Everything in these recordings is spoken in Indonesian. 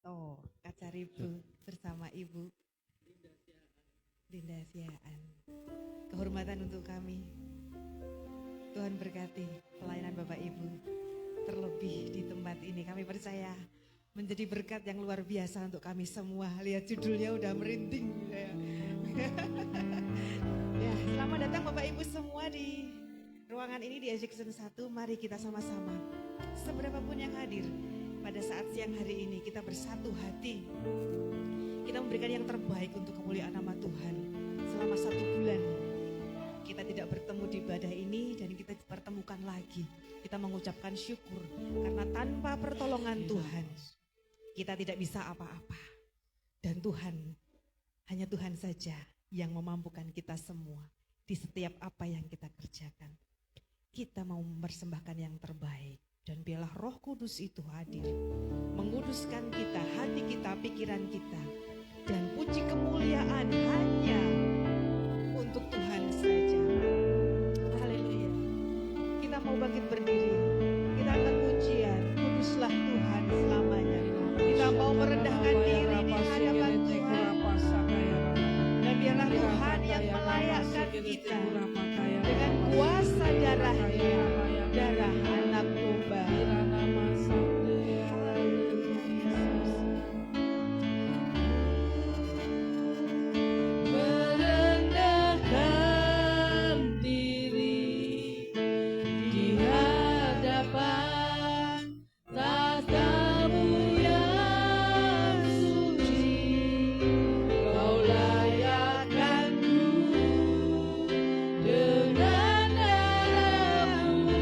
Toh, Kacaribu bersama Ibu Dinda Siaan. Kehormatan untuk kami. Tuhan berkati pelayanan Bapak Ibu. Terlebih di tempat ini kami percaya menjadi berkat yang luar biasa untuk kami semua. Lihat judulnya udah merinding. Ya, selamat datang Bapak Ibu semua di ruangan ini di Ejection 1. Mari kita sama-sama, seberapapun yang hadir pada saat siang hari ini, kita bersatu hati. Kita memberikan yang terbaik untuk kemuliaan nama Tuhan. Selama 1 bulan kita tidak bertemu di ibadah ini dan kita dipertemukan lagi. Kita mengucapkan syukur karena tanpa pertolongan Tuhan kita tidak bisa apa-apa. Dan Tuhan, hanya Tuhan saja yang memampukan kita semua di setiap apa yang kita kerjakan. Kita mau mempersembahkan yang terbaik. Dan biarlah Roh Kudus itu hadir, menguduskan kita, hati kita, pikiran kita. Dan puji kemuliaan hanya untuk Tuhan saja. Haleluya. Kita mau bangkit berdiri. Kita akan pujian, kuduslah Tuhan selamanya. Kita mau merendahkan diri di hadapan Tuhan. Dan biarlah Tuhan yang melayakkan kita dengan kuasa darahnya, darah anak domba. Merendahkan diri di hadapan tahta-Mu yang suci. Kau layakkan-Ku dengan darah-Mu.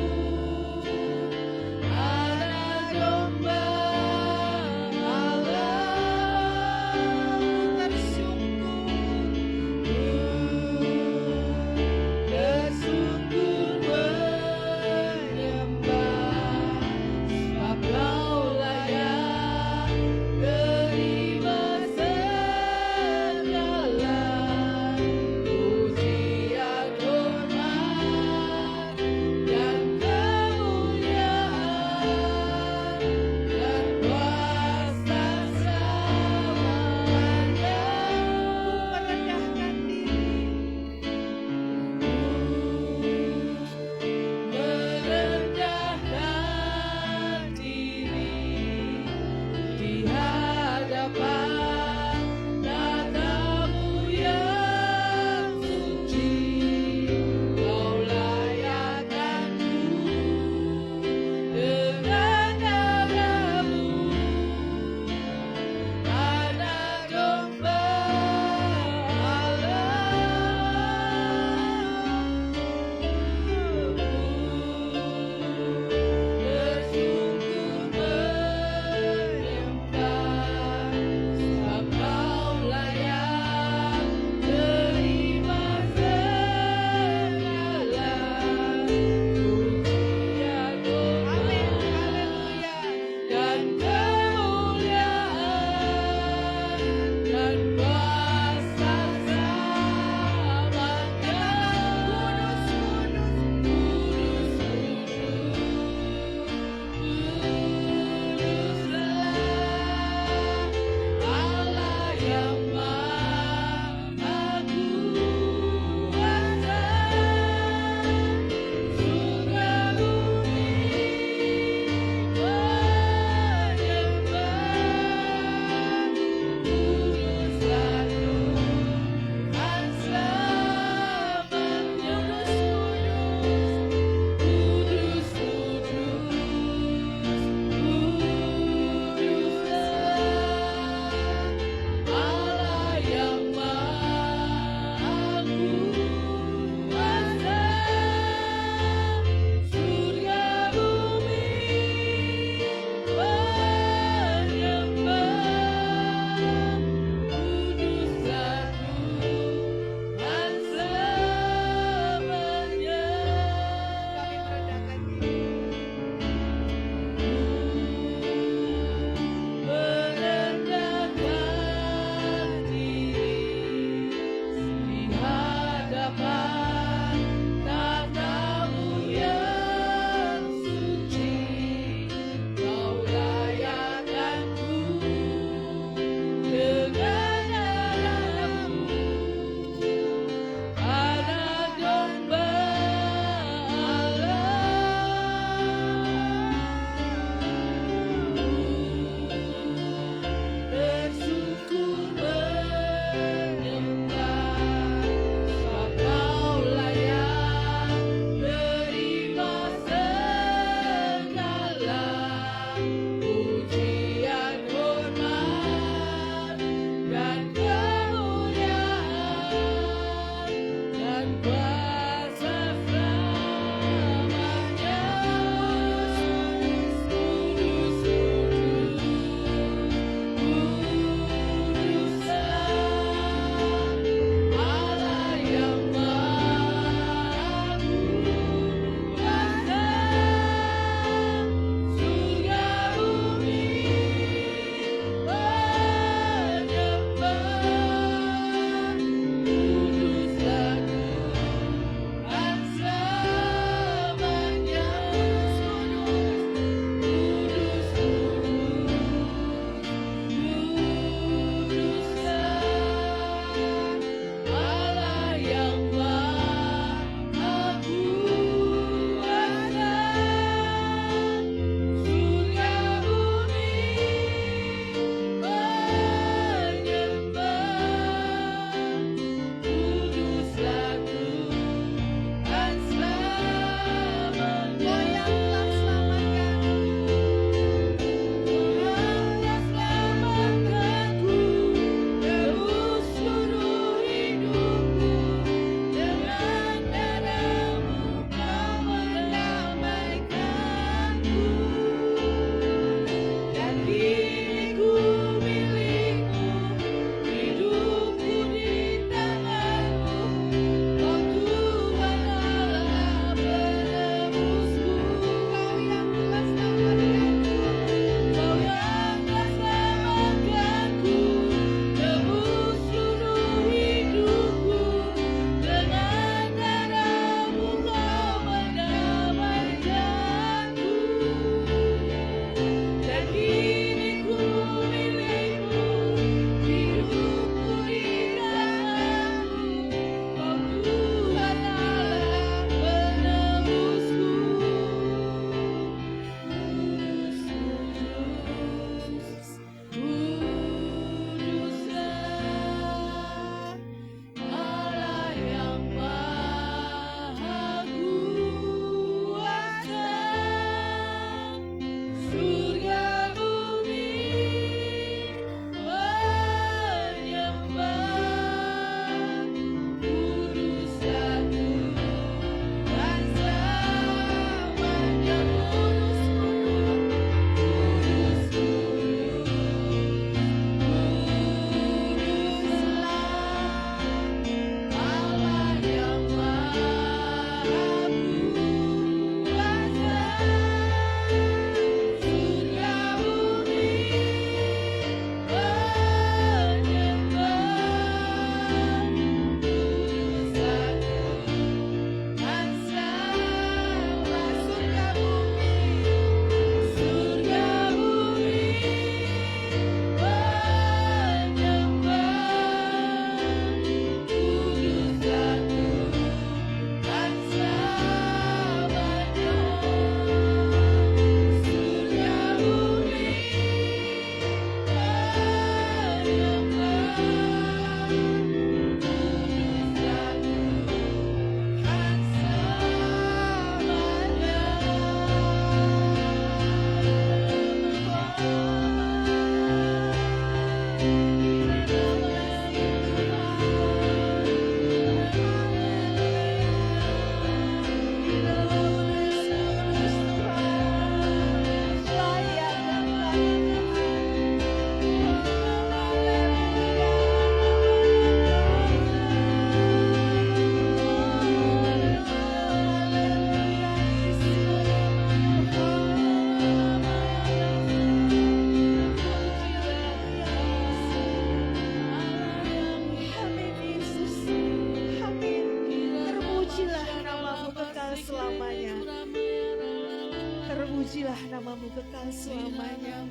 kasih-Mu kekal selamanya.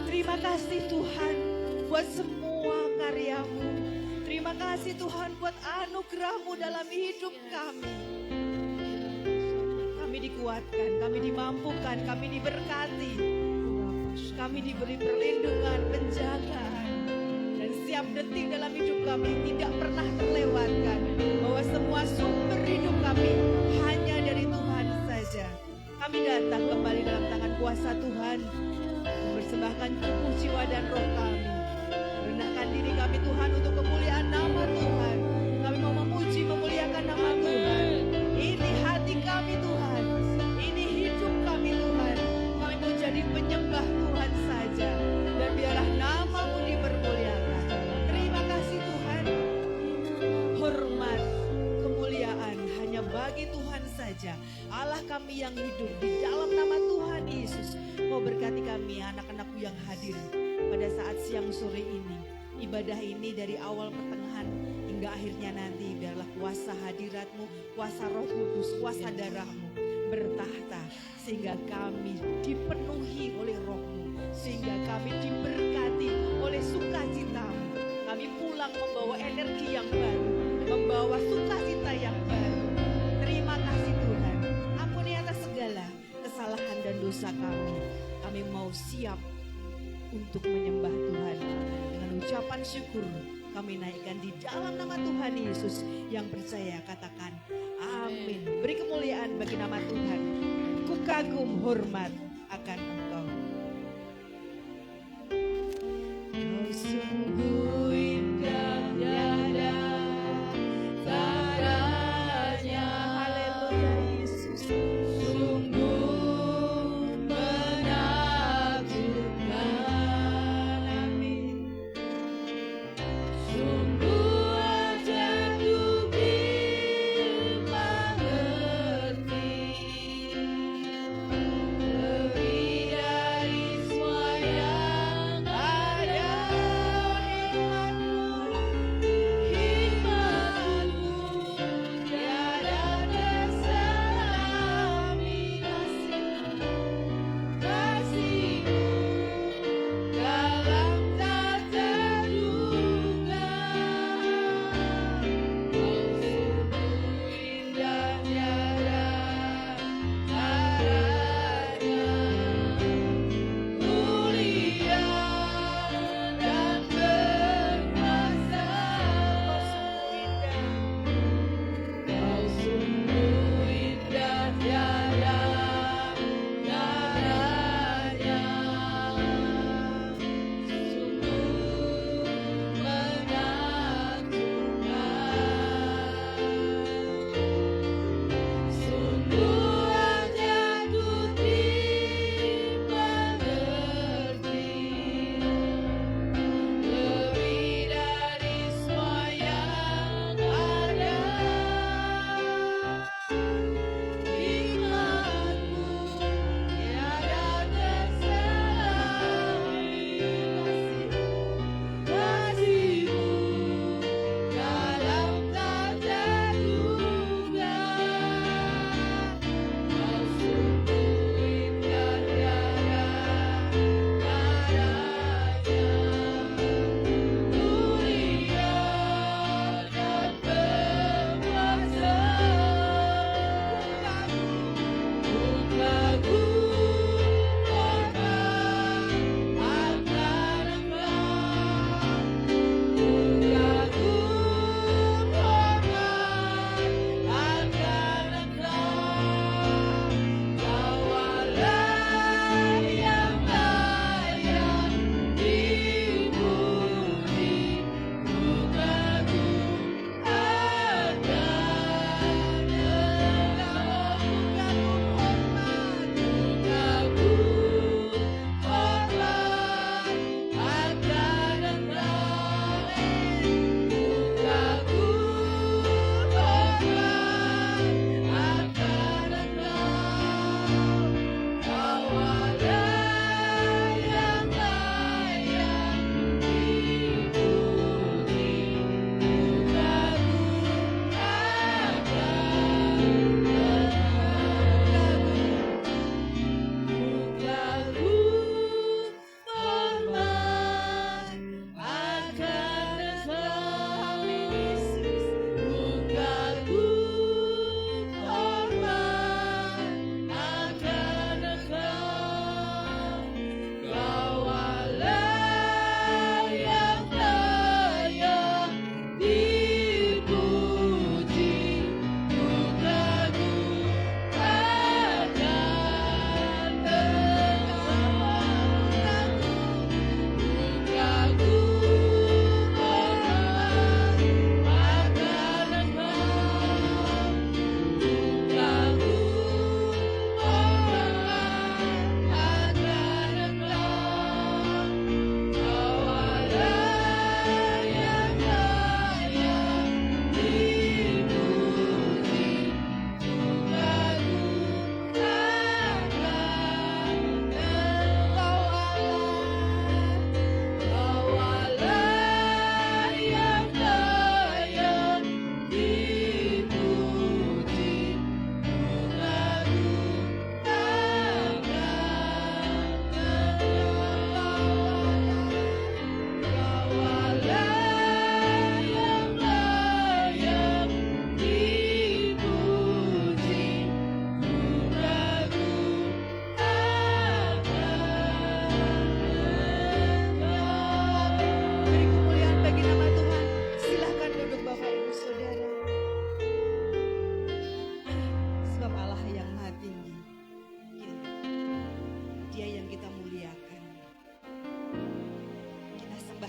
Terima kasih Tuhan buat semua karya-Mu. Terima kasih Tuhan buat anugerah-Mu dalam hidup kami. Kami dikuatkan, kami dimampukan, kami diberkati. Kami diberi perlindungan, penjagaan. Dan setiap detik dalam hidup kami tidak pernah terlewatkan. Bahwa semua sumber hidup kami hanya dari Tuhan saja. Kami datang kembali dalam tangan kuasa Tuhan. Mempersembahkan tubuh, jiwa, dan roh kami. Rendahkan diri kami Tuhan untuk kemuliaan nama Tuhan. Kami mau memuji, memuliakan nama Tuhan. Ini hati kami Tuhan. Ini hidup kami Tuhan. Kami mau jadi penyembah Tuhan saja. Dan biarlah nama-Mu dipermuliakan. Terima kasih Tuhan. Hormat, kemuliaan hanya bagi Tuhan saja. Allah kami yang hidup di dalam nama Tuhan Yesus. Kau berkati kami anak-anak-Mu yang hadir pada saat siang sore ini. Ibadah ini dari awal pertengahan hingga akhirnya nanti. Biarlah kuasa hadirat-Mu, kuasa Roh Kudus, kuasa darah-Mu bertahta. Sehingga kami dipenuhi oleh Roh-Mu. Sehingga kami diberkati oleh sukacita-Mu. Kami pulang membawa energi yang baru, membawa sukacita yang baru. Terima kasih Tuhan. Ampuni atas segala kesalahan dan dosa kami. Kami mau siap untuk menyembah Tuhan. Dengan ucapan syukur kami naikkan di dalam nama Tuhan Yesus. Yang percaya katakan amin. Beri kemuliaan bagi nama Tuhan. Ku kagum hormat akan Engkau. Kau sungguh indah tiada taranya. Haleluya Yesus. Sungguh menakjubkan. Amin. Sungguh ajaib ku dimengerti.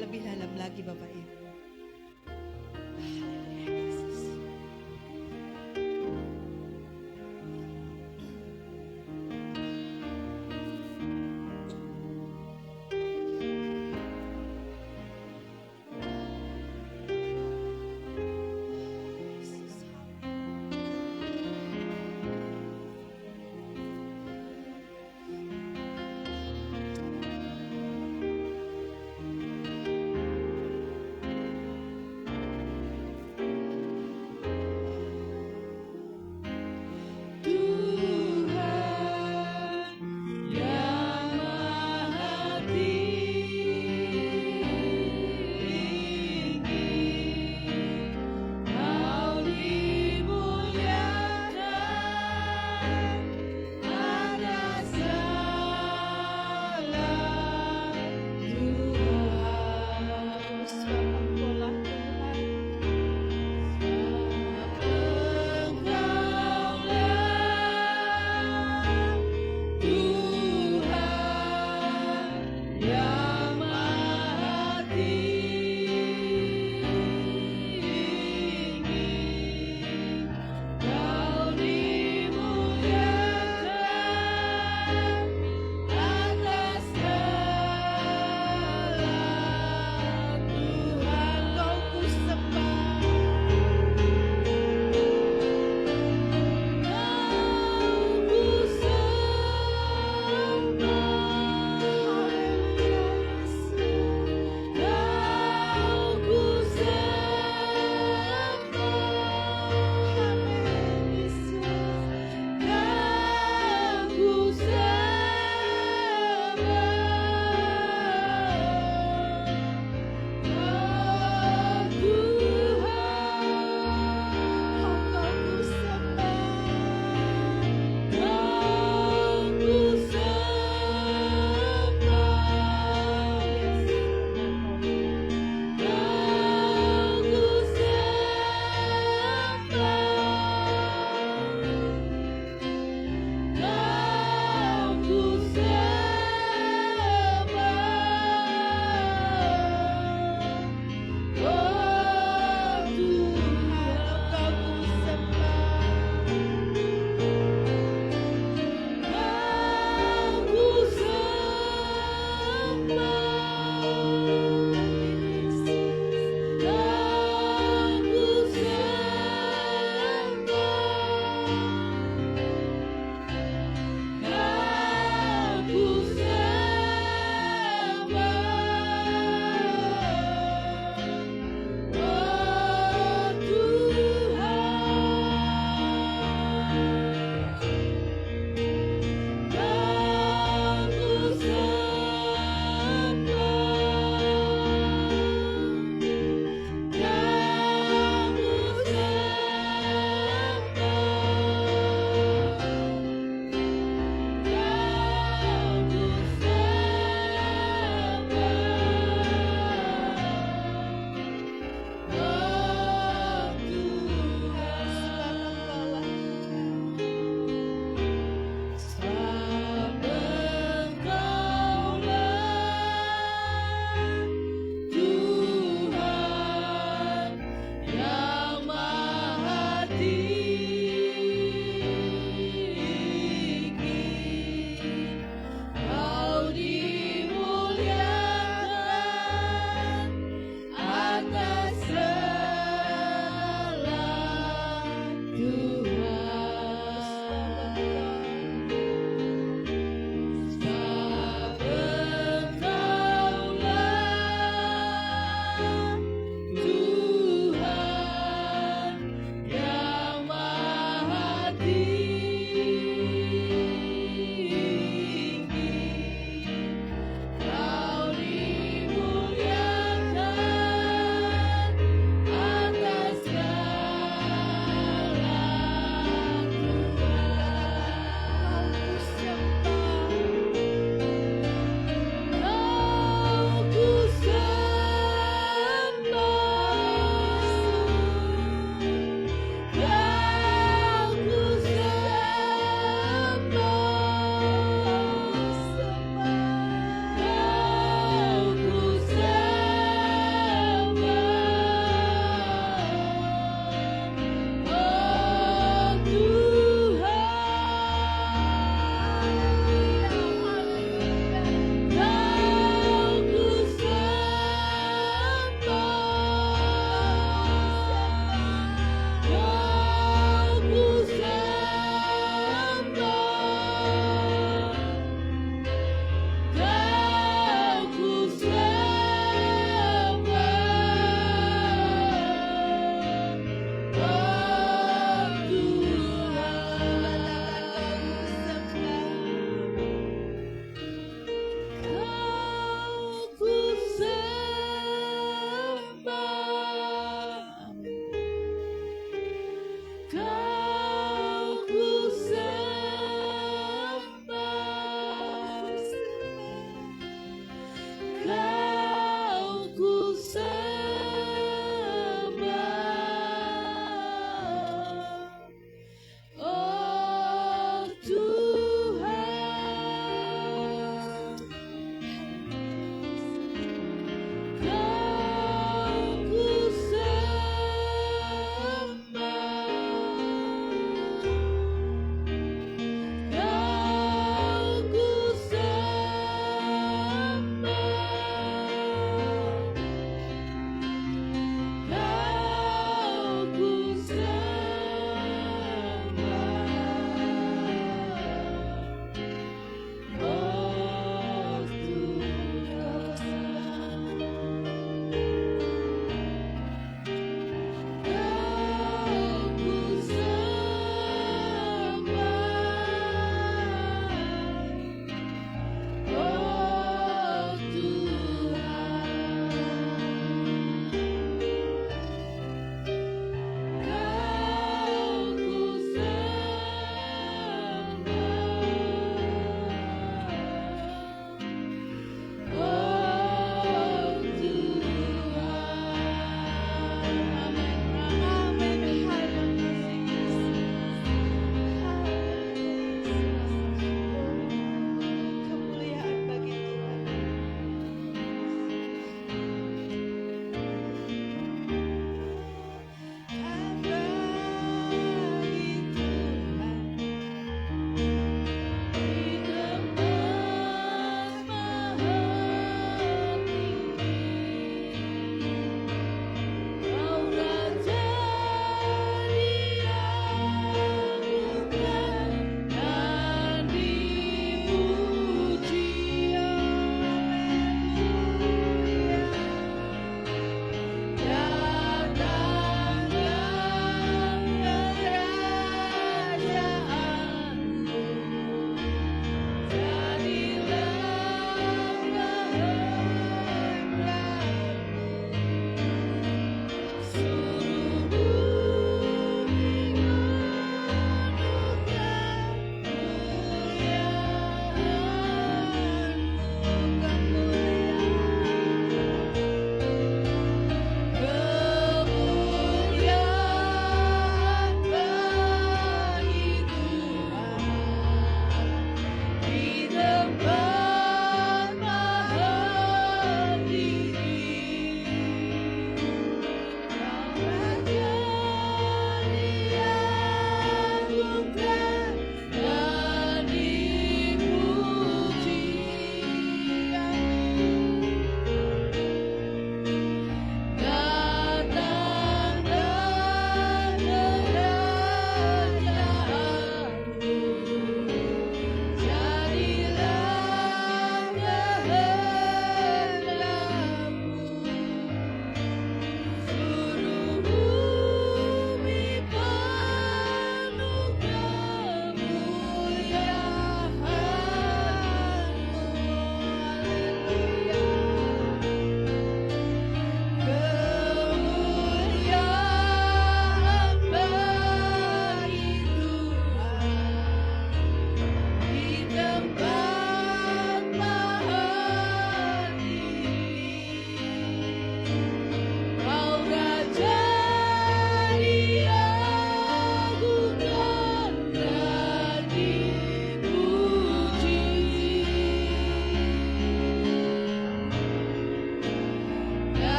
lebih dalam lagi Bapak Ibu. Haleluya Yesus.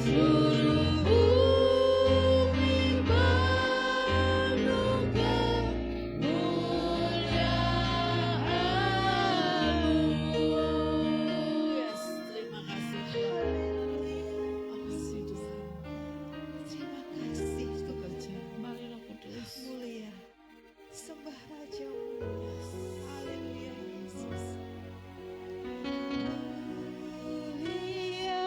Seluruh bumi menukan kemuliaan-Mu. Yes, terima kasih Tuhan. Makasih Tuhan. Terima kasih Tuhan. Mari Roh Kudus. Mulia. Sembah Raja-Mu. Haleluya Yesus. Mulia.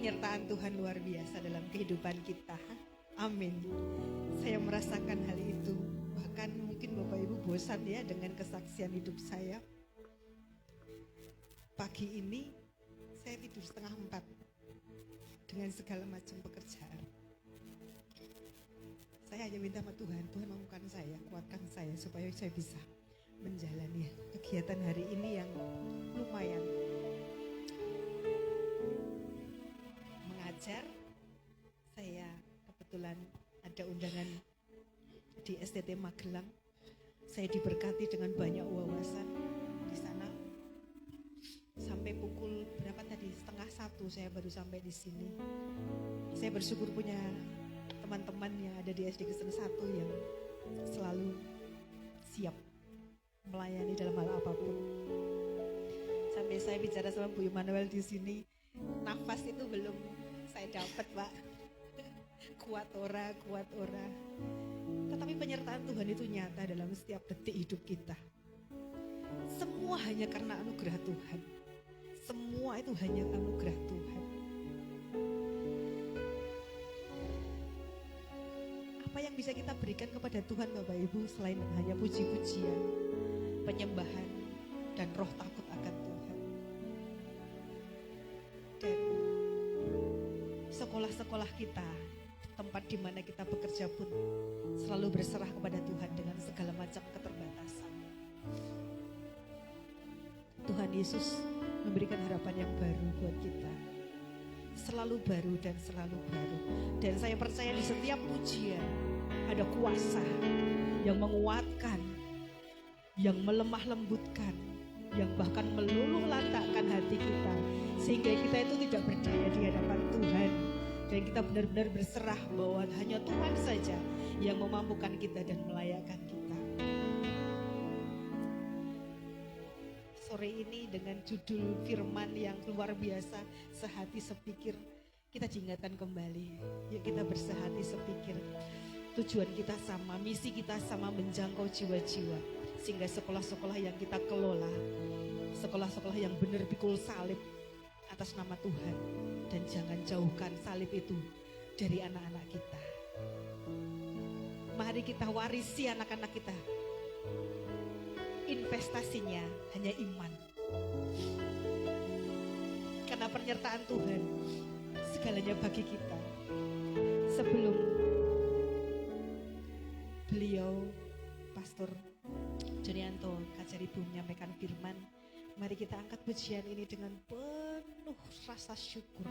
penyertaan Tuhan luar biasa dalam kehidupan kita. Amin. Saya merasakan hal itu. Bahkan mungkin Bapak Ibu bosan ya dengan kesaksian hidup saya. Pagi ini saya tidur 3:30 dengan segala macam pekerjaan. Saya hanya minta sama Tuhan, Tuhan mampukan saya, kuatkan saya supaya saya bisa menjalani kegiatan hari ini yang lumayan. Mengajar, saya kebetulan ada undangan di STT Magelang. Saya diberkati dengan banyak wawasan di sana. Sampai pukul berapa tadi? 12:30 saya baru sampai di sini. Saya bersyukur punya teman-teman yang ada di SD Kristen 1 yang selalu siap melayani dalam hal apapun. Sampai saya bicara sama Bu Immanuel di sini, nafas itu belum saya dapat, Pak. Kuat ora. Tetapi penyertaan Tuhan itu nyata dalam setiap detik hidup kita. Semua hanya karena anugerah Tuhan. Semua itu hanya anugerah Tuhan. Apa yang bisa kita berikan kepada Tuhan Bapak Ibu selain hanya puji-pujian, penyembahan, dan roh takut akan Tuhan. Dan sekolah-sekolah kita, tempat di mana kita bekerja pun selalu berserah kepada Tuhan dengan segala macam keterbatasan. Tuhan Yesus memberikan harapan yang baru buat kita. Selalu baru dan selalu baru. Dan saya percaya di setiap pujian ada kuasa yang menguatkan, yang melemah lembutkan, yang bahkan meluluh lantakkan hati kita. Sehingga kita itu tidak berdaya di hadapan Tuhan. Dan kita benar-benar berserah bahwa hanya Tuhan saja yang memampukan kita dan melayakkan kita. Sore ini dengan judul firman yang luar biasa, sehati sepikir, kita diingatkan kembali. Yuk kita bersehati sepikir. Tujuan kita sama, misi kita sama, menjangkau jiwa-jiwa. Sehingga sekolah-sekolah yang kita kelola, sekolah-sekolah yang benar pikul salib atas nama Tuhan. Dan jangan jauhkan salib itu dari anak-anak kita. Mari kita warisi anak-anak kita. Investasinya hanya iman. Karena penyertaan Tuhan segalanya bagi kita. Sebelum beliau Pastor Jonianto Kajaribu menyampaikan firman, mari kita angkat pujian ini dengan penuh rasa syukur.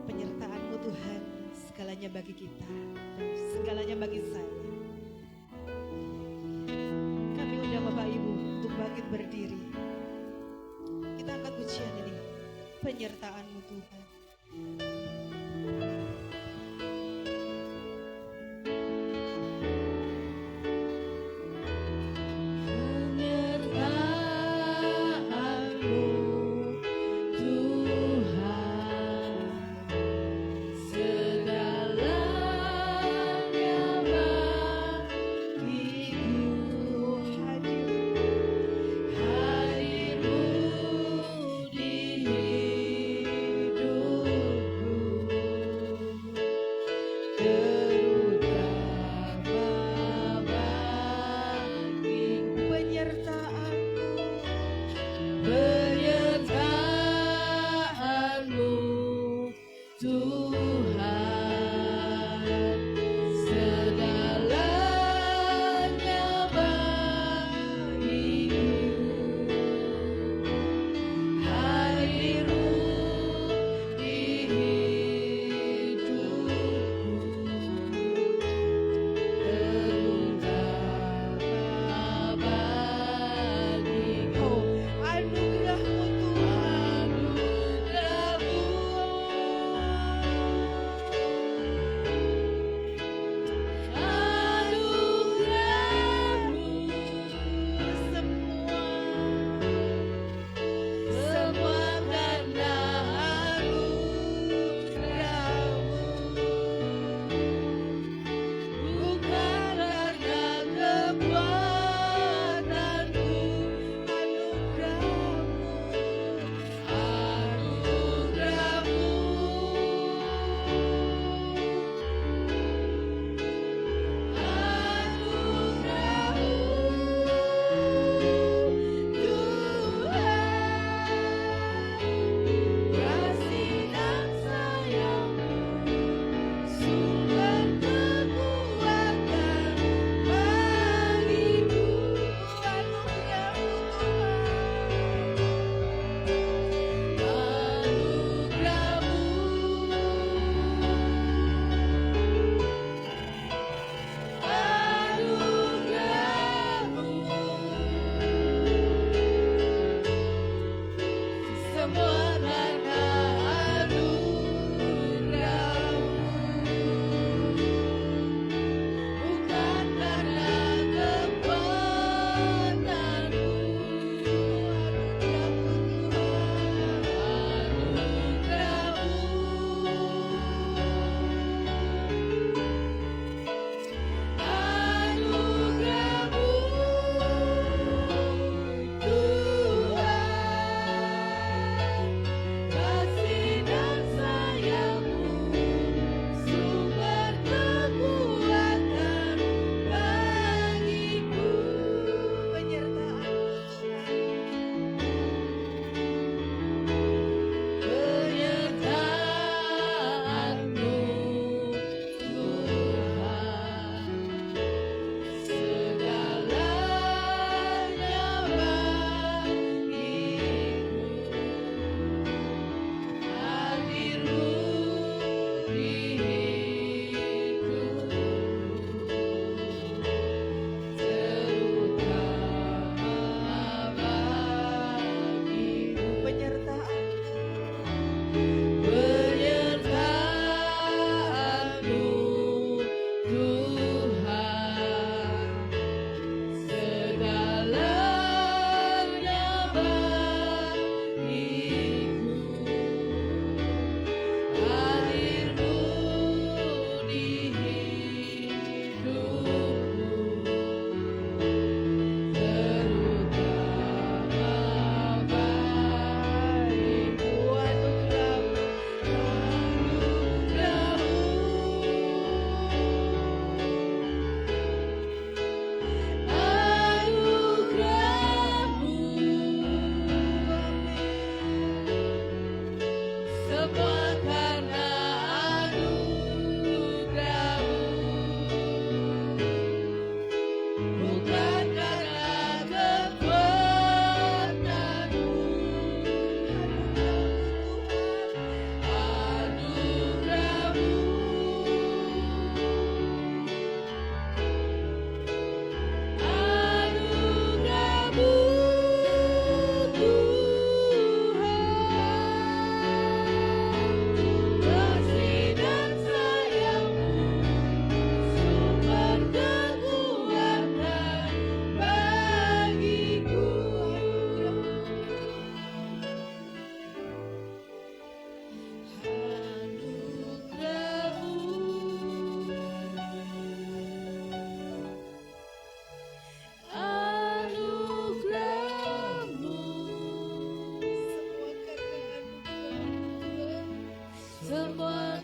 Penyertaan-Mu Tuhan segalanya bagi kita, segalanya bagi saya. Kami undang Bapak Ibu untuk bangkit berdiri. Kita angkat pujian ini, penyertaan-Mu Tuhan.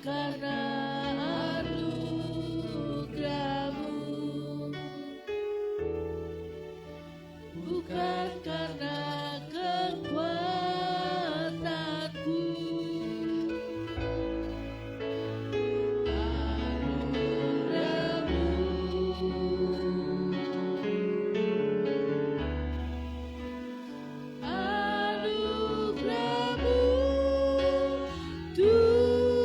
karena anugerah-Mu, bukan karena kekuatanku. Anugerah-Mu, Tuhan,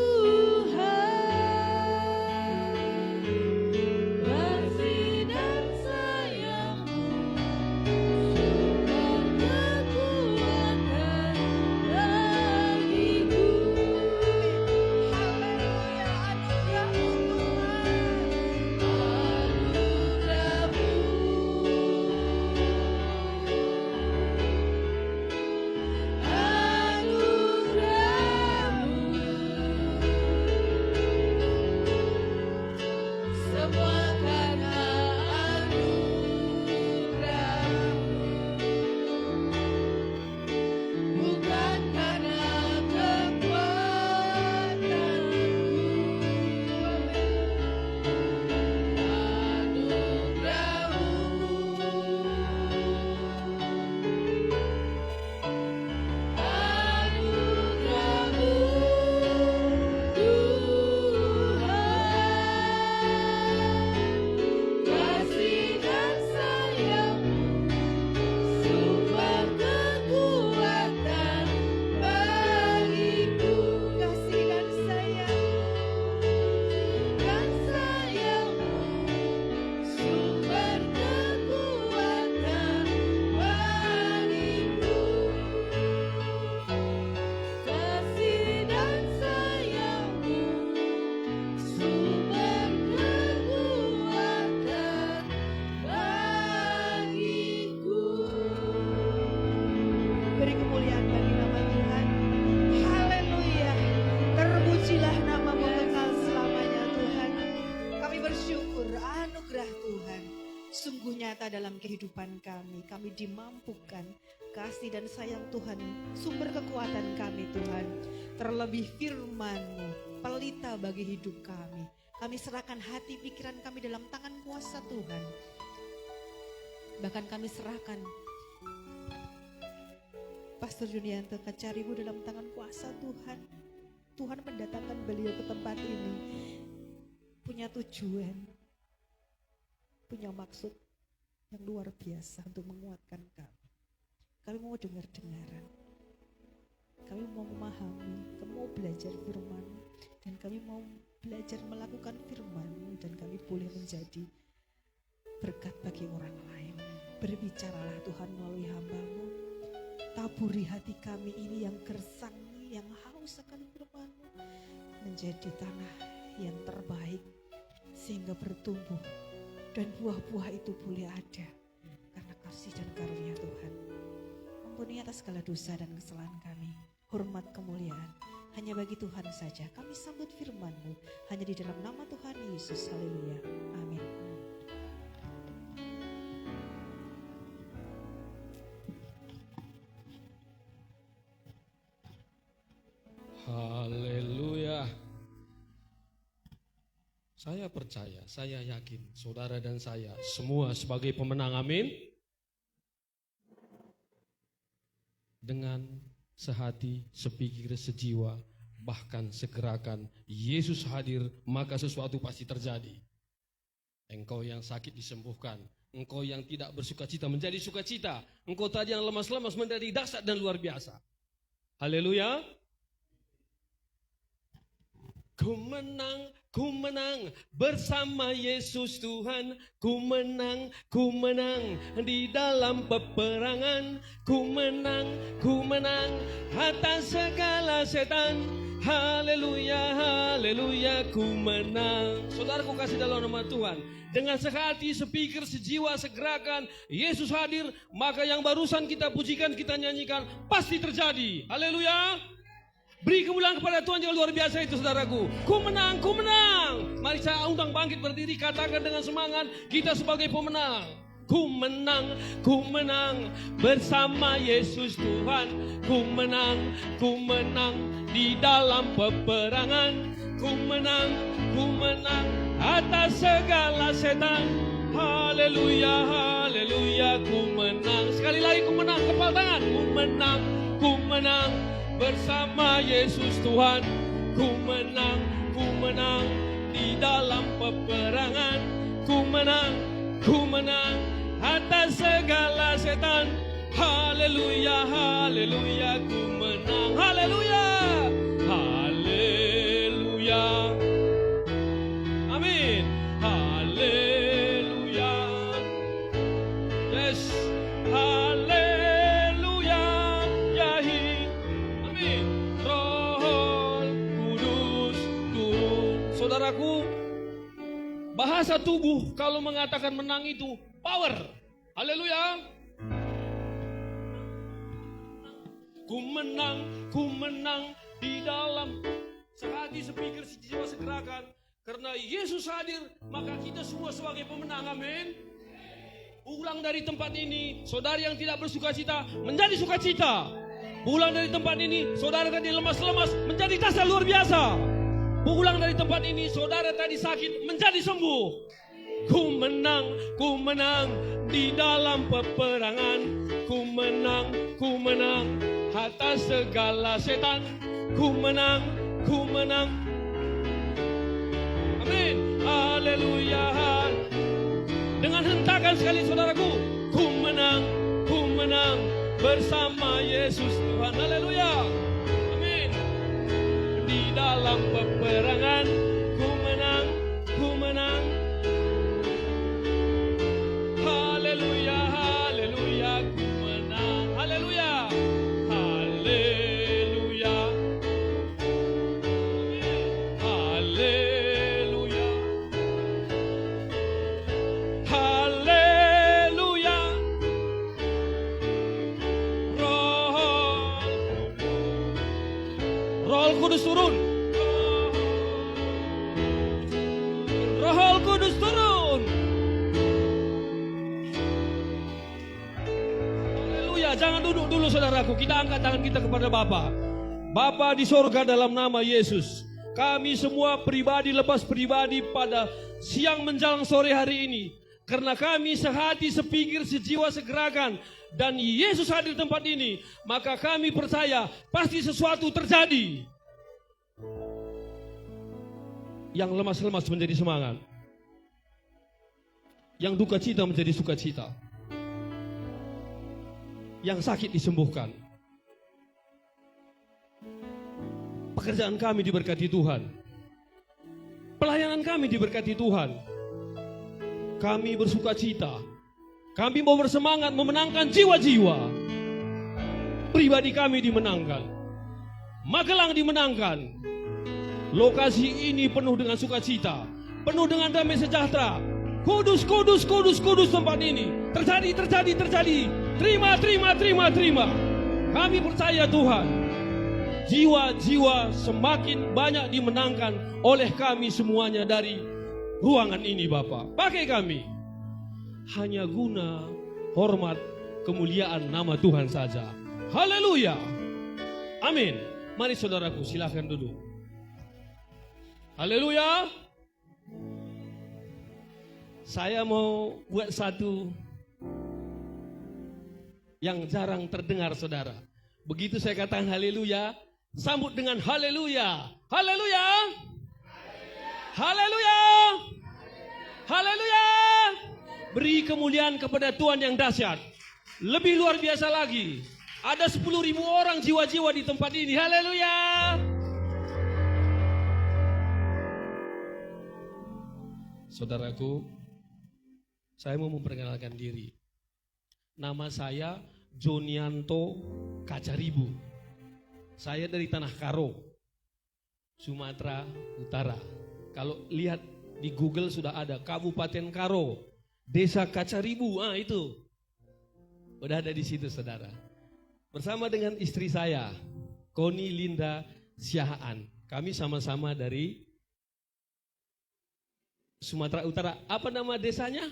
kasih dan sayang-Mu, sumber kekuatan bagiku. Haleluya, anugerah-Mu Anugerah-Mu, semua karena anugerah-Mu, bukan karena kekuatanku. Anugerah-Mu, Tuhan, kasih dan sayang-Mu, sumber kekuatan bagiku. kasih dan sayang. Sumber kekuatan bagiku. Kasih dan sayang-Mu, sumber kekuatan bagiku. Beri kemuliaan bagi nama Tuhan. Haleluya. Terpujilah nama-Mu kekal selamanya Tuhan. Kami bersyukur anugerah Tuhan sungguh nyata dalam kehidupan kami. Kami dimampukan kasih dan sayang Tuhan, sumber kekuatan kami Tuhan. Terlebih firman-Mu, pelita bagi hidup kami. Kami serahkan hati pikiran kami dalam tangan kuasa Tuhan. Bahkan kami serahkan Pastor Junianto Kacaribu dalam tangan kuasa Tuhan. Tuhan mendatangkan beliau ke tempat ini punya tujuan, punya maksud yang luar biasa untuk menguatkan kami. Kami mau dengar-dengaran, kami mau memahami, kami mau belajar firman-Mu, dan kami mau belajar melakukan firman-Mu, dan kami boleh menjadi berkat bagi orang lain. Berbicaralah Tuhan melalui hamba-Mu. Taburi hati kami ini yang gersang, yang haus akan firman-Mu, menjadi tanah yang terbaik, sehingga bertumbuh dan buah-buah itu boleh ada karena kasih dan karunia Tuhan. Ampuni atas segala dosa dan kesalahan kami. Hormat kemuliaan hanya bagi Tuhan saja. Kami sambut firman-Mu hanya di dalam nama Tuhan Yesus. Haleluya. Amin. Haleluya. Saya percaya, saya yakin, saudara dan saya semua sebagai pemenang, amin. Dengan sehati, sepikir, sejiwa, bahkan segerakan Yesus hadir, maka sesuatu pasti terjadi. Engkau yang sakit disembuhkan, engkau yang tidak bersukacita menjadi sukacita, engkau tadi yang lemas-lemas menjadi dahsyat dan luar biasa. Haleluya. Ku menang bersama Yesus Tuhan. Ku menang di dalam peperangan. Ku menang atas segala setan. Haleluya, haleluya, ku menang. Saudaraku kasih dalam nama Tuhan, dengan sehati, sepikir, sejiwa, segerakan Yesus hadir, maka yang barusan kita pujikan, kita nyanyikan pasti terjadi. Haleluya. Beri kemuliaan kepada Tuhan yang luar biasa itu, saudaraku. Ku menang, ku menang. Mari saya undang bangkit berdiri, katakan dengan semangat, kita sebagai pemenang. Ku menang bersama Yesus Tuhan. Ku menang di dalam peperangan. Ku ku menang atas segala setan. Haleluya, haleluya, ku menang. Sekali lagi ku menang, kepal tangan. Ku menang bersama Yesus Tuhan. Ku menang di dalam peperangan. Ku menang atas segala setan. Haleluya, haleluya, ku menang. Haleluya, haleluya. Amin. Haleluya. Yes. Haleluya. Yahi. Amin. Roh Kudus turun. Saudaraku, bahasa tubuh kalau mengatakan menang itu power. Haleluya. Ku menang di dalam sehati, sepikir, sejiwa, segerakan. Karena Yesus hadir, maka kita semua sebagai pemenang. Amin. Pulang dari tempat ini, saudara yang tidak bersukacita menjadi sukacita. Pulang dari tempat ini, saudara tadi lemas-lemas menjadi dahsyat luar biasa. Pulang dari tempat ini, saudara tadi sakit menjadi sembuh. Ku menang di dalam peperangan. Ku menang atas segala setan. Ku menang. Amin. Haleluya. Dengan hentakan sekali saudaraku, ku menang bersama Yesus Tuhan. Haleluya. Amin. Di dalam peperangan, ku menang. Haleluya, haleluya, ku menang. Haleluya. Haleluya. Haleluya. Haleluya. Roh Kudus turun. Roh Kudus turun. Haleluya. Jangan duduk dulu saudaraku. Kita angkat tangan kita kepada Bapa. Bapa di sorga, dalam nama Yesus, kami semua pribadi lepas pribadi pada siang menjelang sore hari ini, karena kami sehati, sepikir, sejiwa, segerakan, dan Yesus hadir di tempat ini, maka kami percaya pasti sesuatu terjadi. Yang lemas-lemas menjadi semangat, yang duka cita menjadi sukacita, yang sakit disembuhkan. Pekerjaan kami diberkati Tuhan. Pelayanan kami diberkati Tuhan. Kami bersuka cita. Kami mau bersemangat memenangkan jiwa-jiwa. Pribadi kami dimenangkan. Magelang dimenangkan. Lokasi ini penuh dengan sukacita, penuh dengan damai sejahtera. Kudus, kudus, kudus, kudus tempat ini. Terjadi. Terima. Kami percaya Tuhan. Jiwa-jiwa semakin banyak dimenangkan oleh kami semuanya dari ruangan ini, Bapa. Pakai kami hanya guna hormat kemuliaan nama Tuhan saja. Haleluya. Amin. Mari saudaraku, silakan duduk. Haleluya. Saya mau buat satu yang jarang terdengar, saudara. Begitu saya katakan haleluya, sambut dengan haleluya. Haleluya. Haleluya. Haleluya. Beri kemuliaan kepada Tuhan yang dahsyat. Lebih luar biasa lagi. Ada 10.000 orang jiwa-jiwa di tempat ini. Haleluya. Saudaraku, saya mau memperkenalkan diri. Nama saya Jonianto Kacaribu. Saya dari Tanah Karo, Sumatera Utara. Kalau lihat di Google sudah ada Kabupaten Karo, Desa Kacaribu. Itu udah ada di situ, saudara. Bersama dengan istri saya, Koni Linda Siahaan. Kami sama-sama dari Sumatera Utara. Apa nama desanya?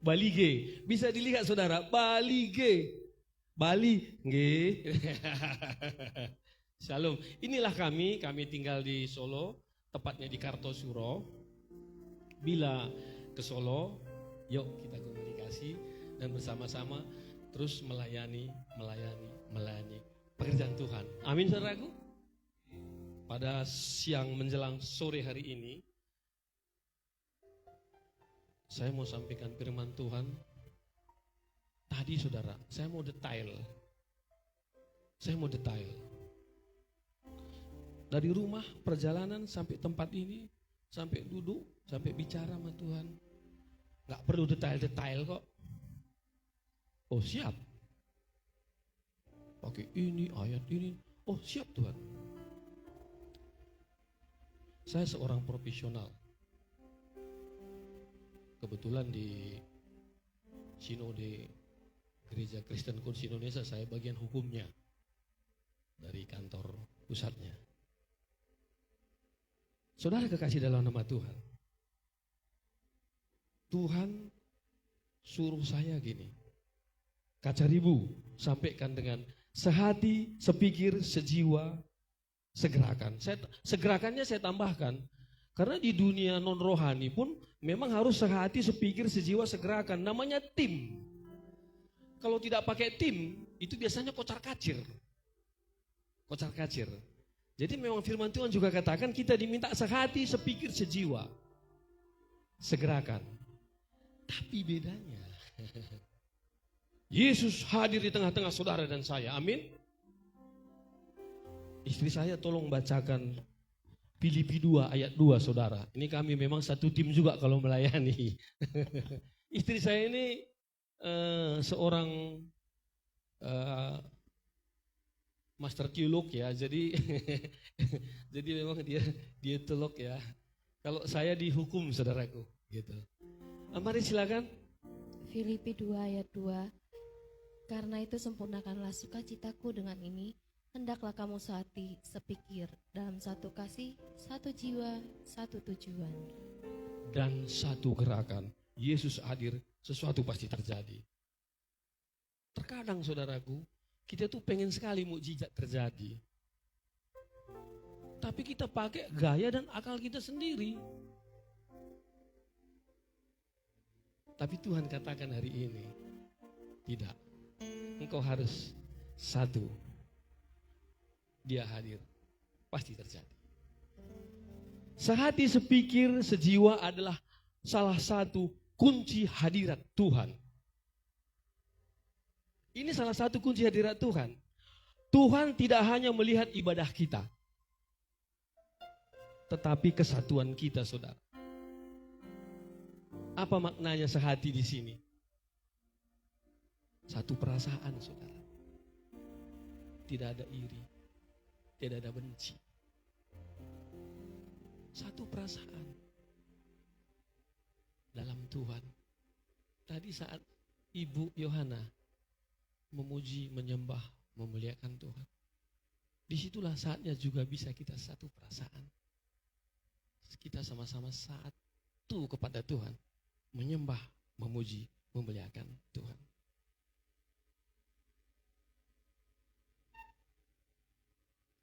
Balige. Bisa dilihat saudara, Balige. Bali, nggih. Shalom. Inilah kami tinggal di Solo, tepatnya di Kartosuro. Bila ke Solo, yuk kita komunikasi dan bersama-sama terus melayani pekerjaan Tuhan. Amin, saudaraku. Pada siang menjelang sore hari ini, saya mau sampaikan firman Tuhan. Tadi saudara, saya mau detail. Dari rumah, perjalanan sampai tempat ini, sampai duduk, sampai bicara sama Tuhan. Gak perlu detail-detail kok. Oh siap. Pakai ini, ayat ini. Oh siap Tuhan. Saya seorang profesional. Kebetulan di Sinode Gereja Kristen Kursi Indonesia, saya bagian hukumnya dari kantor pusatnya. Saudara kekasih dalam nama Tuhan. Tuhan suruh saya gini. Kaca ribu sampaikan dengan sehati, sepikir, sejiwa, segerakan. Segerakannya saya tambahkan. Karena di dunia non rohani pun memang harus sehati, sepikir, sejiwa, segerakan. Namanya tim. Kalau tidak pakai tim, itu biasanya kocar kacir. Jadi memang firman Tuhan juga katakan kita diminta sehati, sepikir, sejiwa, segerakan. Tapi bedanya, Yesus hadir di tengah-tengah saudara dan saya. Amin. Istri saya tolong bacakan Filipi 2 ayat 2 saudara. Ini kami memang satu tim juga kalau melayani. Istri saya ini seorang master teolog ya, jadi jadi memang dia teolog ya. Kalau saya dihukum saudaraku, gitu. Mari silakan. Filipi 2 ayat 2. Karena itu sempurnakanlah sukacitaku dengan ini, hendaklah kamu sehati, sepikir, dalam satu kasih, satu jiwa, satu tujuan. Dan satu gerakan. Yesus hadir, sesuatu pasti terjadi. Terkadang saudaraku, kita tuh pengen sekali mukjizat terjadi. Tapi kita pakai gaya dan akal kita sendiri. Tapi Tuhan katakan hari ini, tidak. Engkau harus satu. Dia hadir, pasti terjadi. Sehati, sepikir, sejiwa adalah salah satu kunci hadirat Tuhan. Ini salah satu kunci hadirat Tuhan. Tuhan tidak hanya melihat ibadah kita, tetapi kesatuan kita, saudara. Apa maknanya sehati di sini? Satu perasaan, saudara. Tidak ada iri, tidak ada benci. Satu perasaan dalam Tuhan. Tadi saat Ibu Yohana memuji, menyembah, memuliakan Tuhan. Disitulah saatnya juga bisa kita satu perasaan. Kita sama-sama satu kepada Tuhan. Menyembah, memuji, memuliakan Tuhan.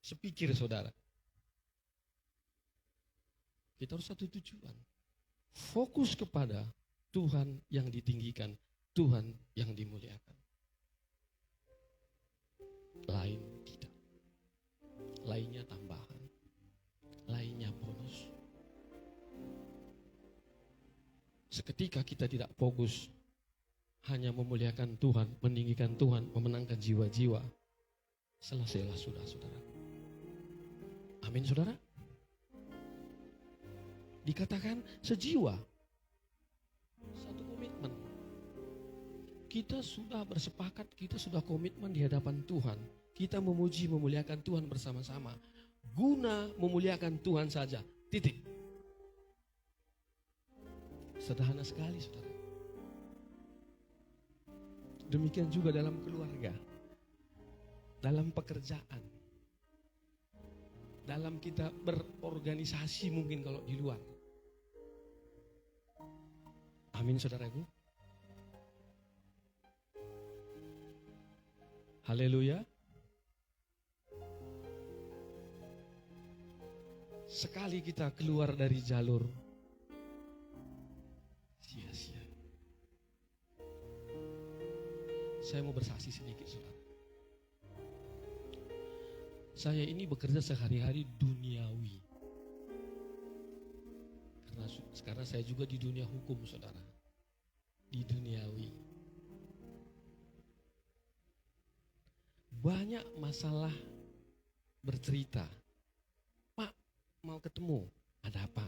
Sepikir saudara. Kita harus satu tujuan. Fokus kepada Tuhan yang ditinggikan, Tuhan yang dimuliakan. Lain tidak. Lainnya tambahan. Lainnya bonus. Seketika kita tidak fokus hanya memuliakan Tuhan, meninggikan Tuhan, memenangkan jiwa-jiwa, selesailah sudah saudara. Amin saudara. Dikatakan sejiwa, satu komitmen. Kita sudah bersepakat, kita sudah komitmen di hadapan Tuhan. Kita memuji, memuliakan Tuhan bersama-sama. Guna memuliakan Tuhan saja. Titik. Sederhana sekali, saudara. Demikian juga dalam keluarga. Dalam pekerjaan. Dalam kita berorganisasi mungkin kalau di luar. Amin, saudaraku. Haleluya. sekali kita keluar dari jalur sia-sia. Saya mau bersaksi sedikit, saudara. Saya ini bekerja sehari-hari duniawi. Karena sekarang saya juga di dunia hukum, saudara. Di duniawi. Banyak masalah bercerita. Pak, mau ketemu, ada apa?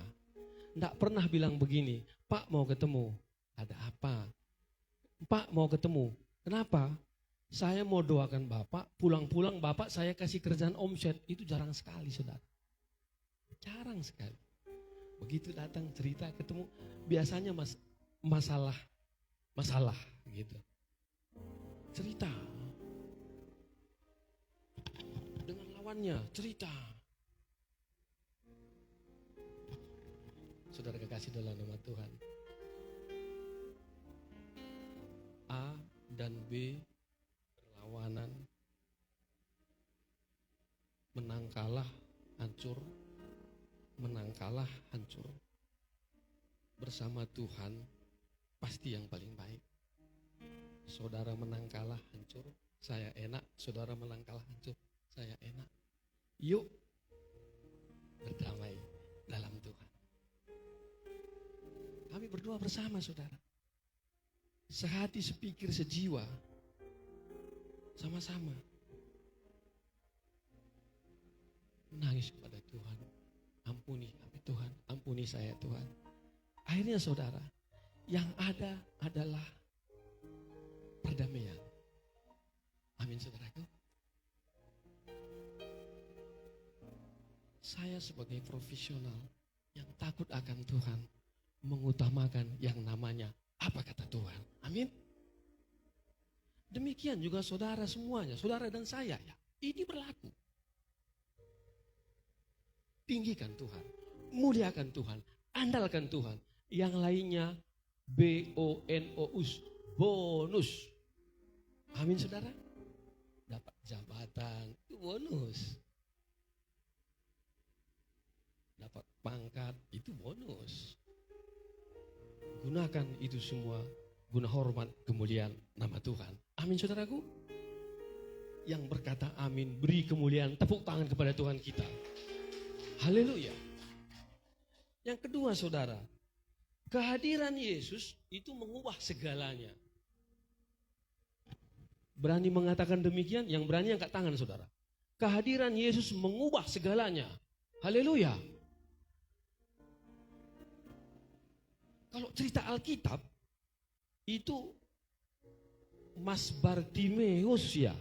Nggak pernah bilang begini, Pak mau ketemu, ada apa? Pak mau ketemu, kenapa? Saya mau doakan Bapak, pulang-pulang Bapak saya kasih kerjaan omset. Itu jarang sekali, saudara. Jarang sekali. Begitu datang cerita ketemu, biasanya masalah gitu. Cerita. Dengan lawannya, cerita. Saudara kekasih dalam nama Tuhan. A dan B berlawanan, menang kalah hancur, menang kalah hancur. Bersama Tuhan pasti yang paling baik. Saudara menang kalah hancur, saya enak. Saudara menang kalah hancur, saya enak. Yuk berdamai dalam Tuhan. Kami berdoa bersama, saudara. Sehati, sepikir, sejiwa. Sama-sama. Menangis kepada Tuhan. Ampuni kami Tuhan, ampuni saya Tuhan. Akhirnya saudara, yang ada adalah perdamaian. Amin, saudaraku. Saya sebagai profesional yang takut akan Tuhan, mengutamakan yang namanya apa kata Tuhan. Amin. Demikian juga saudara semuanya, saudara dan saya ya. Ini berlaku. Tinggikan Tuhan, muliakan Tuhan, andalkan Tuhan. Yang lainnya bonus, bonus. Amin, saudara. Dapat jabatan, itu bonus. Dapat pangkat, itu bonus. Gunakan itu semua guna hormat kemuliaan nama Tuhan. Amin, saudaraku. Yang berkata amin, beri kemuliaan, tepuk tangan kepada Tuhan kita. Haleluya. Yang kedua, saudara, kehadiran Yesus itu mengubah segalanya. Berani mengatakan demikian, yang berani angkat tangan, saudara. Kehadiran Yesus mengubah segalanya. Haleluya. Kalau cerita Alkitab, itu Mas Bartimeus ya.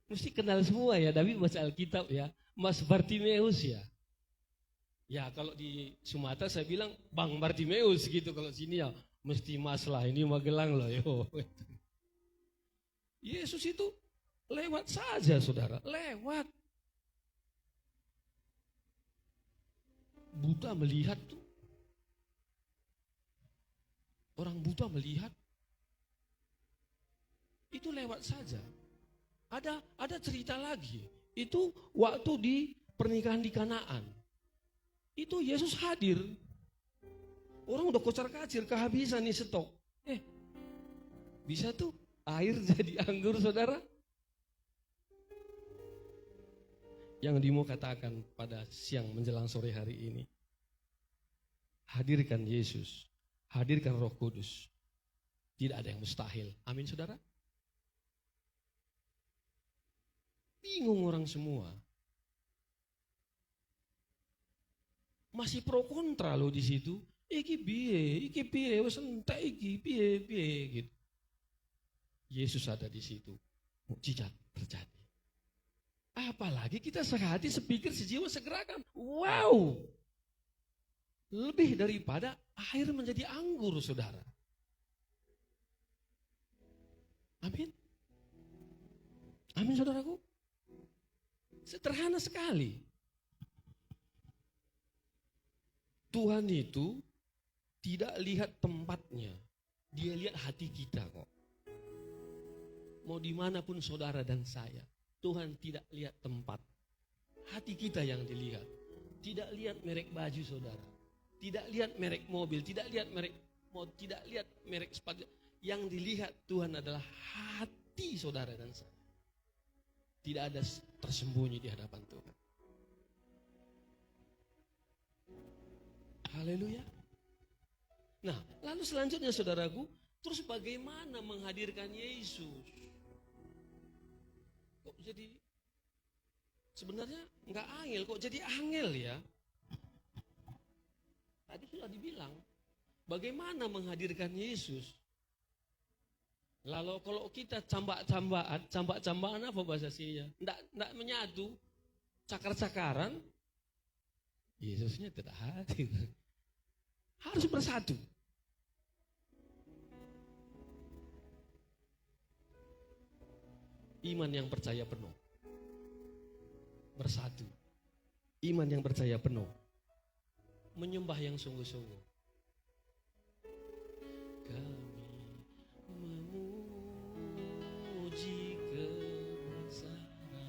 Mesti kenal semua ya, David baca Alkitab ya. Mas Bartimeus ya. Ya kalau di Sumatera saya bilang Bang Bartimeus gitu, kalau sini ya mesti Mas lah, ini Magelang loh yo. Yesus itu lewat saja, saudara, lewat. Buta melihat tuh. Orang buta melihat. Itu lewat saja. Ada cerita lagi. Itu waktu di pernikahan di Kanaan. Itu Yesus hadir. Orang udah kocar-kacir, kehabisan nih stok. Bisa tuh air jadi anggur, saudara. Yang Dimo katakan pada siang menjelang sore hari ini. Hadirkan Yesus. Hadirkan Roh Kudus. Tidak ada yang mustahil. Amin, saudara. Bingung orang semua. Masih pro kontra loh di situ. Iki piye, wes entek iki piye gitu. Yesus ada di situ. Mukjizat terjadi. Apalagi kita sehati, sepikir, sejiwa, segerakan. Wow. Lebih daripada air menjadi anggur, saudara. Amin. Amin, saudaraku. Sederhana sekali. Tuhan itu tidak lihat tempatnya. Dia lihat hati kita kok. Mau dimanapun saudara dan saya. Tuhan tidak lihat tempat. hati kita yang dilihat. Tidak lihat merek baju saudara, tidak lihat merek mobil, tidak lihat merek tidak lihat merek sepatu. Yang dilihat Tuhan adalah hati saudara dan saya. Tidak ada tersembunyi di hadapan Tuhan. Haleluya. Nah, lalu selanjutnya saudaraku, terus bagaimana menghadirkan Yesus? Kok jadi sebenarnya nggak angel, kok jadi angel ya? Tadi sudah dibilang, bagaimana menghadirkan Yesus? Lalu kalau kita cambak-cambakan apa bahasa Sia? Nggak menyatu, cakar-cakaran, Yesusnya tidak hadir. Harus bersatu. Iman yang percaya penuh. Bersatu. Iman yang percaya penuh. Menyembah yang sungguh-sungguh. Kami memuji kebesaran-Mu.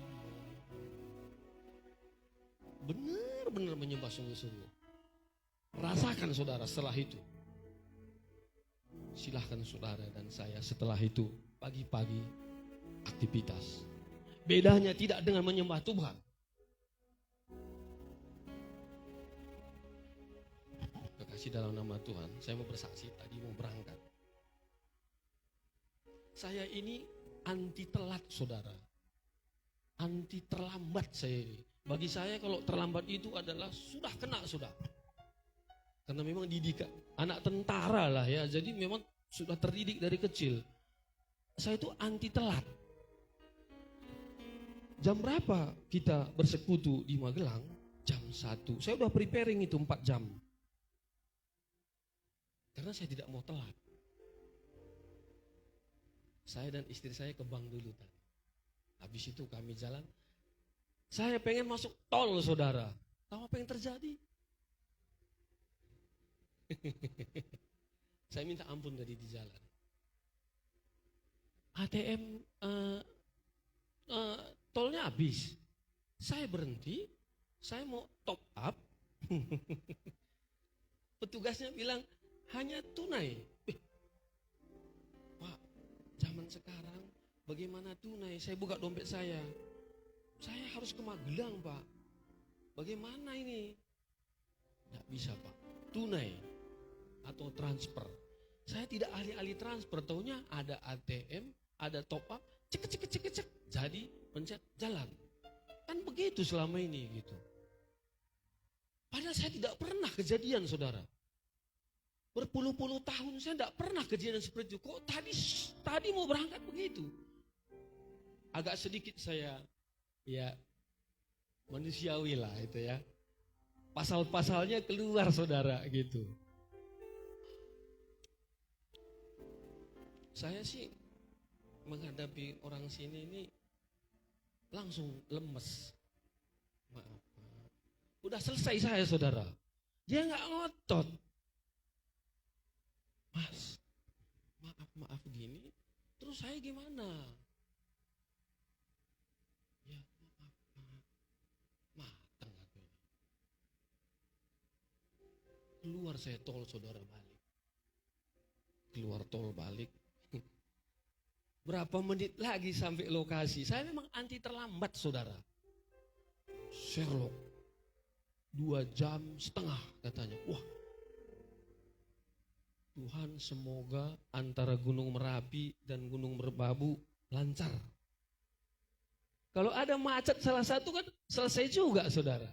Benar-benar menyembah sungguh-sungguh. Rasakan saudara setelah itu. Silahkan saudara dan saya setelah itu pagi-pagi aktivitas. Bedanya tidak dengan menyembah Tuhan. Kekasih dalam nama Tuhan, saya mau bersaksi tadi mau berangkat. Saya ini anti telat saudara. Anti terlambat saya ini. Bagi saya kalau terlambat itu adalah sudah kena sudah. Karena memang didikan anak tentara lah ya, jadi memang sudah terdidik dari kecil. Saya itu anti telat. Jam berapa kita bersekutu di Magelang? Jam 1. Saya udah preparing itu 4 jam. Karena saya tidak mau telat. Saya dan istri saya ke bank dulu tadi. Habis itu kami jalan. Saya pengen masuk tol saudara. Tahu apa yang terjadi? Saya minta ampun tadi di jalan. ATM tolnya habis. Saya berhenti, saya mau top up. Petugasnya bilang hanya tunai. Pak, zaman sekarang bagaimana tunai? Saya buka dompet saya. Saya harus ke Magelang, Pak. Bagaimana ini? Tidak bisa, Pak. Tunai atau transfer. Saya tidak ahli-ahli transfer, taunya ada ATM, ada top up, cek. Jadi pencet jalan. Kan begitu selama ini gitu. Padahal saya tidak pernah kejadian saudara. Berpuluh-puluh tahun saya tidak pernah kejadian seperti itu. Kok tadi mau berangkat begitu? Agak sedikit saya ya manusiawi lah itu ya. Pasal-pasalnya keluar saudara gitu. Saya sih menghadapi orang sini ini langsung lemes. Maaf. Udah selesai saya saudara. Dia nggak ngotot. Mas, maaf gini. Terus saya gimana? Ya maaf. Mateng aku ini. Keluar saya tol saudara balik. Keluar tol balik. Berapa menit lagi sampai lokasi? Saya memang anti terlambat saudara. Sherlock 2,5 jam katanya. Wah, Tuhan semoga antara Gunung Merapi dan Gunung Merbabu lancar. Kalau ada macet salah satu kan selesai juga saudara.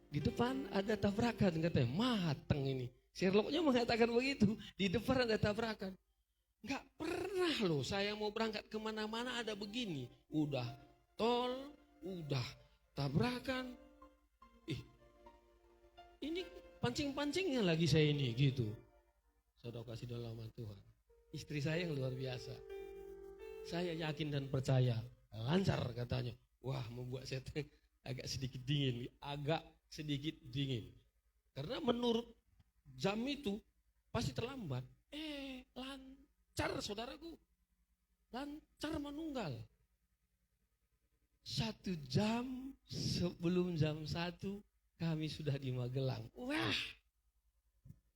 Di depan ada tabrakan katanya, mateng ini. Sherlocknya mengatakan begitu, di depan ada tabrakan. Nggak pernah loh saya mau berangkat kemana-mana ada begini. Udah tol, udah tabrakan. Ini pancing-pancingnya lagi saya ini gitu. Saudara kasih dalam nama Tuhan. Istri saya yang luar biasa. Saya yakin dan percaya, lancar katanya. Wah, membuat saya agak sedikit dingin. Karena menurut jam itu pasti terlambat. Lancar saudaraku. lancar menunggal. 1 jam sebelum jam 1 kami sudah di Magelang. Wah,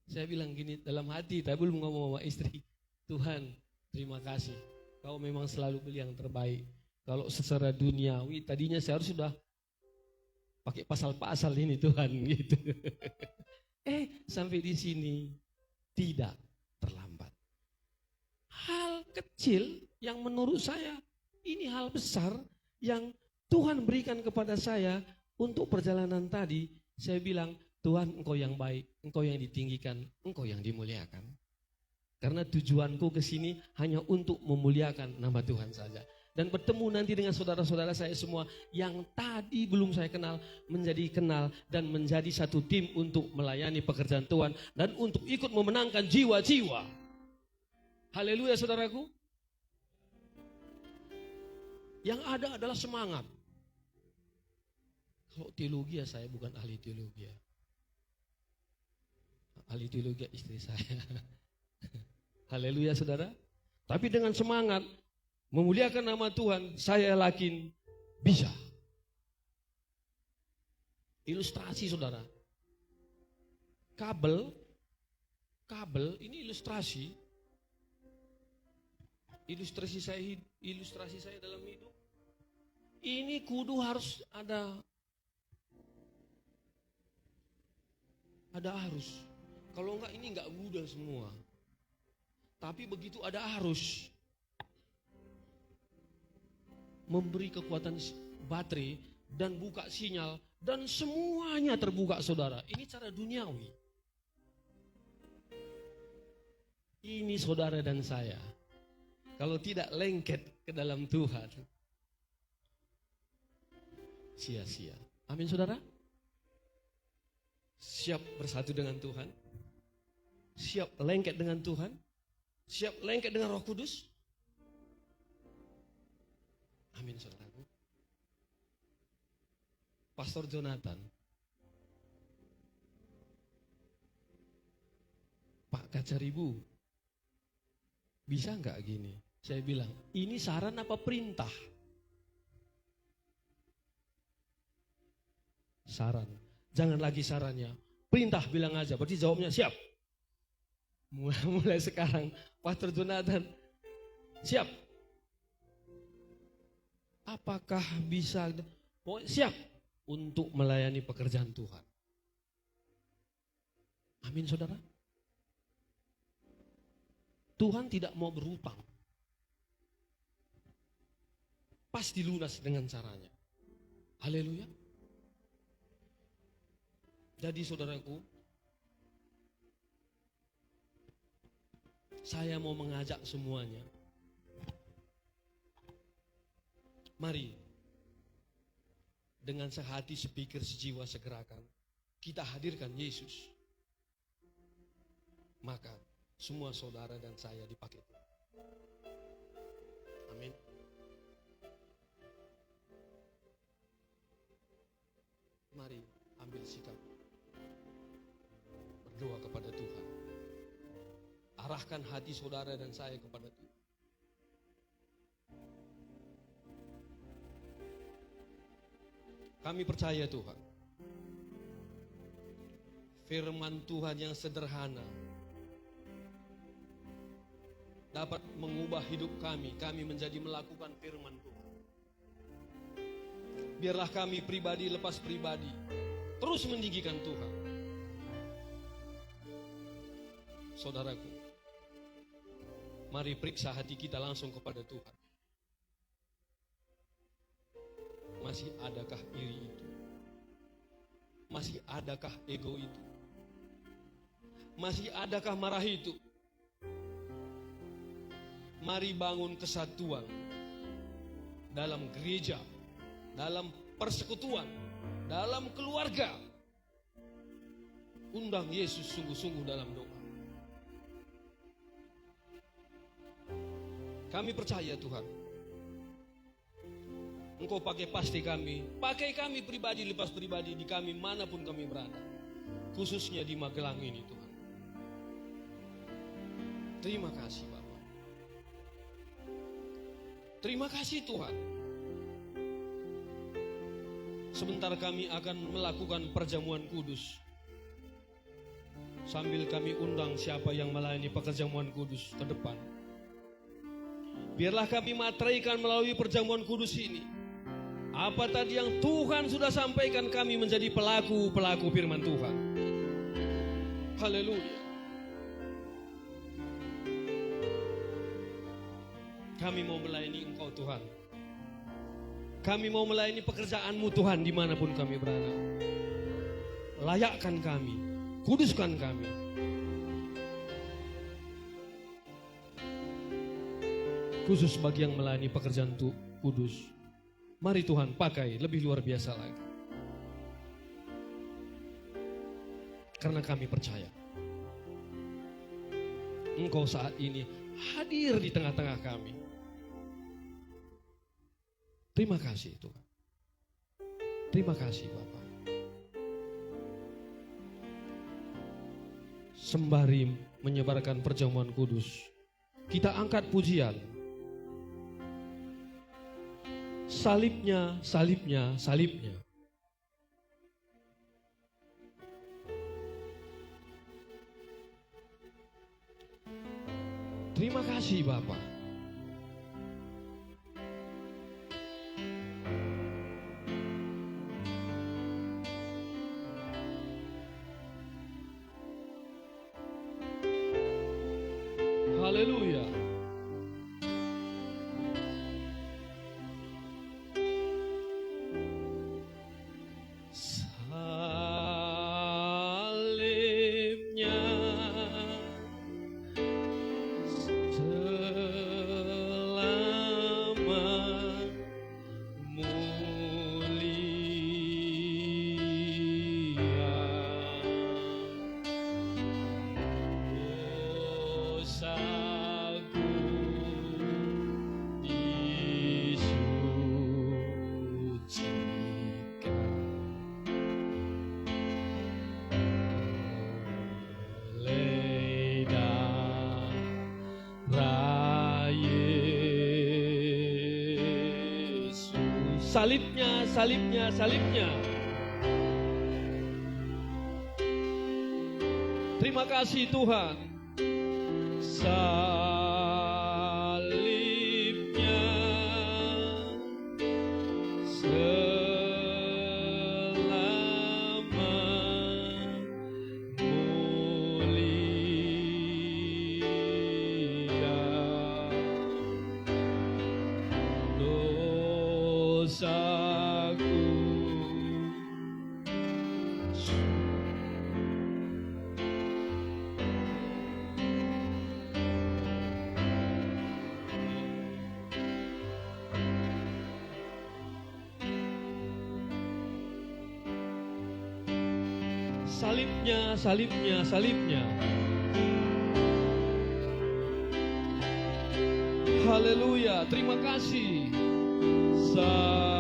saya bilang gini dalam hati, tapi belum ngomong sama istri. Tuhan, terima kasih. Kau memang selalu beli yang terbaik. Kalau secara duniawi, tadinya saya harus sudah pakai pasal-pasal ini Tuhan gitu. Sampai di sini tidak terlambat. Hal kecil yang menurut saya ini hal besar yang Tuhan berikan kepada saya untuk perjalanan tadi. Saya bilang, Tuhan Engkau yang baik, Engkau yang ditinggikan, Engkau yang dimuliakan. Karena tujuanku ke sini hanya untuk memuliakan nama Tuhan saja. Dan bertemu nanti dengan saudara-saudara saya semua yang tadi belum saya kenal, menjadi kenal dan menjadi satu tim untuk melayani pekerjaan Tuhan dan untuk ikut memenangkan jiwa-jiwa. Haleluya saudaraku. Yang ada adalah semangat. Kalau teologi saya bukan ahli teologi. Ahli teologi istri saya. Haleluya saudara. Tapi dengan semangat memuliakan nama Tuhan, saya yakin bisa. Ilustrasi saudara. Kabel ini ilustrasi. Ilustrasi saya dalam hidup. Ini kudu harus ada arus. Kalau enggak ini enggak mudah semua. Tapi begitu ada arus, memberi kekuatan baterai dan buka sinyal dan semuanya terbuka saudara. Ini cara duniawi. Ini saudara dan saya. Kalau tidak lengket ke dalam Tuhan, sia-sia. Amin saudara. Siap bersatu dengan Tuhan. Siap lengket dengan Tuhan. Siap lengket dengan Roh Kudus. Amin saudaraku. Pastor Jonathan, Pak Kacaribu, bisa enggak gini? Saya bilang, ini saran apa perintah? Saran. Jangan lagi sarannya. Perintah bilang aja, berarti jawabnya siap. Mulai sekarang, Pastor Jonathan, siap. Apakah bisa? Siap untuk melayani pekerjaan Tuhan. Amin saudara. Tuhan tidak mau berhutang. Pasti lunas dengan caranya. Haleluya. Jadi saudaraku, saya mau mengajak semuanya. Mari, dengan sehati, sepikir, sejiwa, segerakan, kita hadirkan Yesus. Maka semua saudara dan saya dipakai. Amin. Mari ambil sikap. Berdoa kepada Tuhan. Arahkan hati saudara dan saya kepada Tuhan. Kami percaya Tuhan. Firman Tuhan yang sederhana dapat mengubah hidup kami. Kami menjadi melakukan firman Tuhan. Biarlah kami pribadi lepas pribadi terus meninggikan Tuhan. Saudaraku, mari periksa hati kita langsung kepada Tuhan. Masih adakah iri itu? Masih adakah ego itu? Masih adakah marah itu? Mari bangun kesatuan dalam gereja, dalam persekutuan, dalam keluarga. Undang Yesus sungguh-sungguh dalam doa. Kami percaya Tuhan, Engkau pakai kami pribadi lepas pribadi di kami manapun kami berada. Khususnya di Magelang ini Tuhan. Terima kasih Bapak. Terima kasih Tuhan. Sebentar kami akan melakukan perjamuan kudus. Sambil kami undang siapa yang melayani perjamuan kudus ke depan. Biarlah kami materaikan melalui perjamuan kudus ini. Apa tadi yang Tuhan sudah sampaikan, kami menjadi pelaku-pelaku firman Tuhan. Haleluya. Kami mau melayani Engkau Tuhan. Kami mau melayani pekerjaan-Mu Tuhan dimanapun kami berada. Layakkan kami, kuduskan kami. Khusus bagi yang melayani pekerjaan kudus, mari Tuhan pakai lebih luar biasa lagi. Karena kami percaya Engkau saat ini hadir di tengah-tengah kami. Terima kasih Tuhan. Terima kasih Bapak. Sembari menyebarkan perjamuan kudus, kita angkat pujian. Salibnya, salibnya, salibnya. Terima kasih Bapak. Haleluya. Salibnya selamat mulia. Dosaku disucikan oleh darah Yesus. Salibnya, salibnya, salibnya. Terima kasih Tuhan. Salibnya selamat mulia. Dosaku salibnya, salibnya, salibnya. Haleluya, terima kasih. Salibnya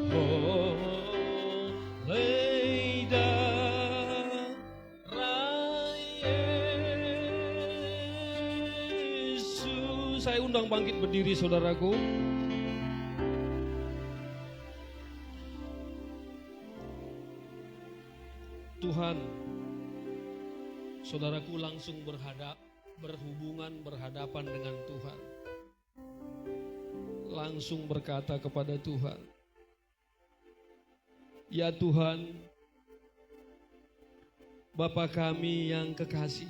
selamat oleh darah Yesus. Saya undang bangkit berdiri saudaraku. Tuhan, saudaraku langsung berhadapan dengan Tuhan. Langsung berkata kepada Tuhan, ya Tuhan, Bapa kami yang kekasih,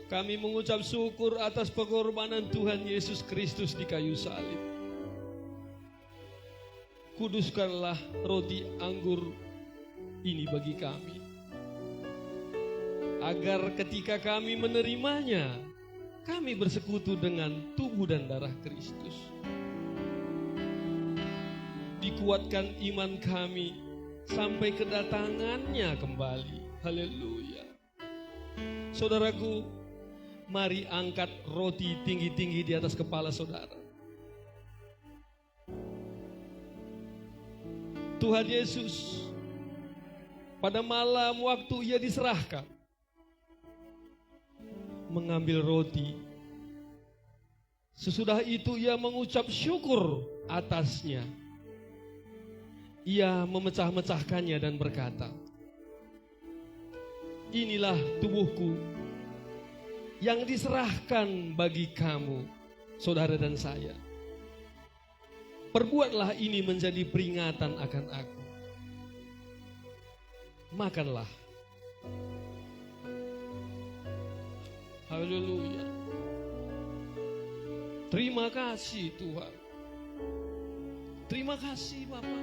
kami mengucap syukur atas pengorbanan Tuhan Yesus Kristus di kayu salib. Kuduskanlah roti anggur ini bagi kami, agar ketika kami menerimanya, kami bersekutu dengan tubuh dan darah Kristus. kuatkan iman kami sampai kedatangannya kembali. Haleluya. Saudaraku, mari angkat roti tinggi-tinggi di atas kepala saudara. Tuhan Yesus pada malam waktu ia diserahkan, mengambil roti. Sesudah itu ia mengucap syukur atasnya. Ia memecah-mecahkannya dan berkata, inilah tubuhku yang diserahkan bagi kamu, saudara dan saya. Perbuatlah ini menjadi peringatan akan aku. Makanlah. Haleluya. Terima kasih Tuhan. Terima kasih Bapa.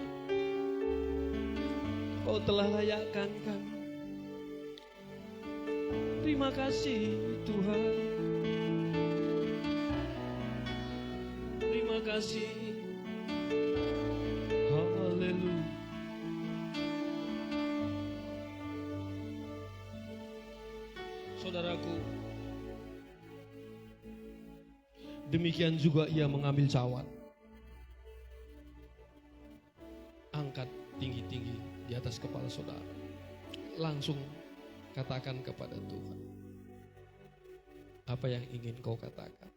Kau telah layakkan kami. Terima kasih Tuhan. Terima kasih. Haleluya. Saudaraku, demikian juga ia mengambil cawan. Angkat tinggi-tinggi di atas kepala saudara. Langsung katakan kepada Tuhan apa yang ingin kau katakan.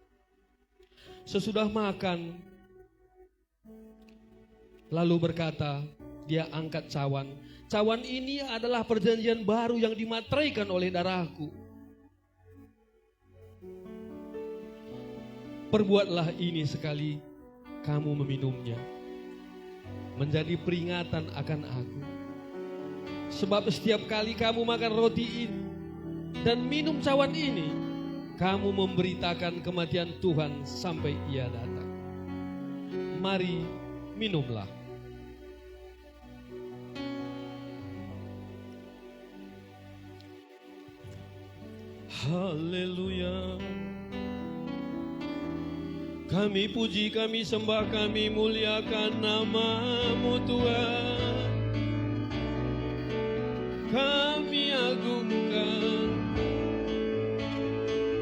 Sesudah makan, lalu berkata, dia angkat cawan. Cawan ini adalah perjanjian baru yang dimateraikan oleh darahku. Perbuatlah ini sekali kamu meminumnya, menjadi peringatan akan aku. Sebab setiap kali kamu makan roti ini dan minum cawan ini, kamu memberitakan kematian Tuhan sampai ia datang. Mari minumlah. Haleluya. Kami puji, kami sembah, kami muliakan nama-Mu Tuhan. Kami agungkan.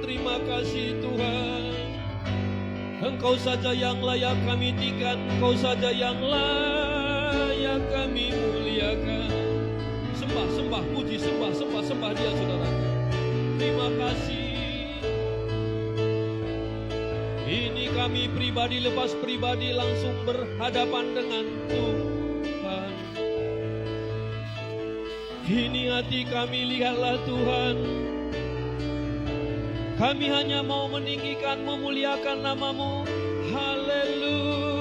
Terima kasih Tuhan. Engkau saja yang layak kami tinggikan, Engkau saja yang layak kami muliakan. Sembah, sembah, puji, sembah, sembah, sembah dia saudara. Terima kasih. Ini kami pribadi lepas pribadi langsung berhadapan dengan Tuhan. Ini hati kami, lihatlah Tuhan. Kami hanya mau meninggikan, memuliakan nama-Mu. Haleluya.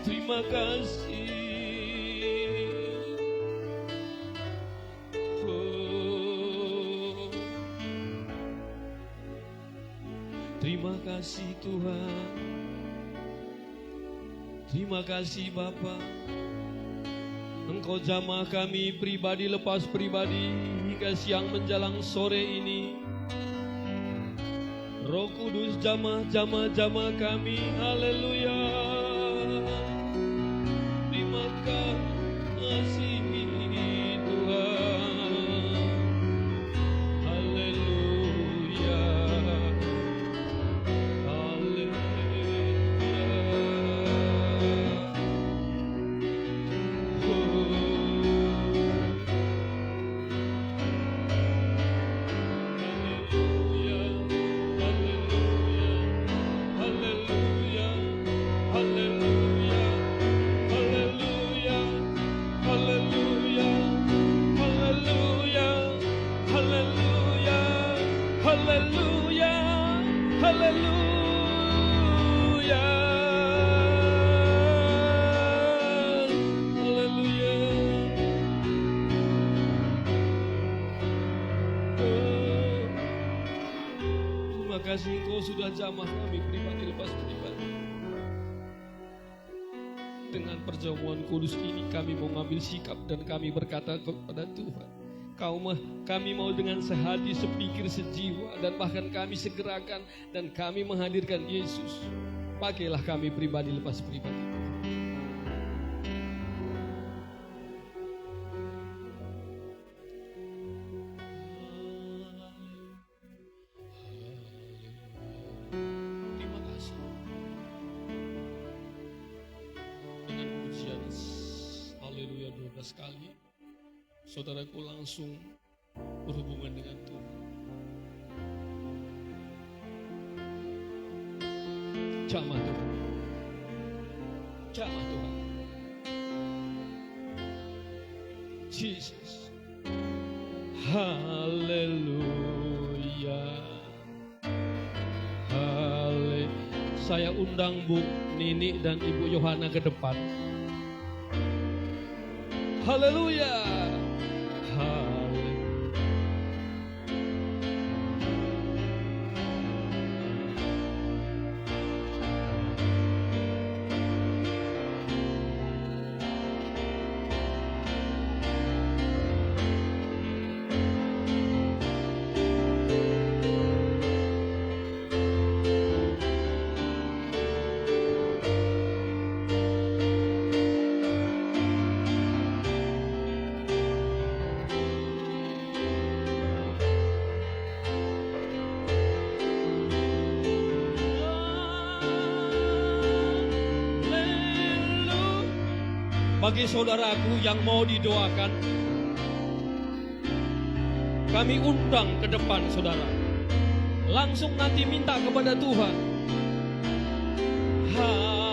Terima kasih. Terima kasih Tuhan. Terima kasih Bapa. Engkau jamah kami pribadi lepas pribadi hingga siang menjelang sore ini. Roh Kudus jamah kami. Haleluya. Terima kasih Tuhan. Haleluya. Terima kasih Engkau sudah jamah kami pribadi lepas pribadi. Dengan perjamuan kudus ini kami mau mengambil sikap dan kami berkata kepada Tuhan, Kami mau dengan sehati, sepikir, sejiwa, dan bahkan kami segerakan dan kami menghadirkan Yesus. Pakailah kami pribadi lepas pribadi. Terima kasih. Dengan pujian Haleluya 12 kali, saudaraku langsung berhubungan dengan Tuhan. Jamah Tuhan. Jamah Tuhan. Jesus. Haleluya. Saya undang Bu Nini dan Ibu Yohana ke depan. Haleluya. Bagi saudaraku yang mau didoakan, kami undang ke depan saudara. Langsung nanti minta kepada Tuhan. Haleluya.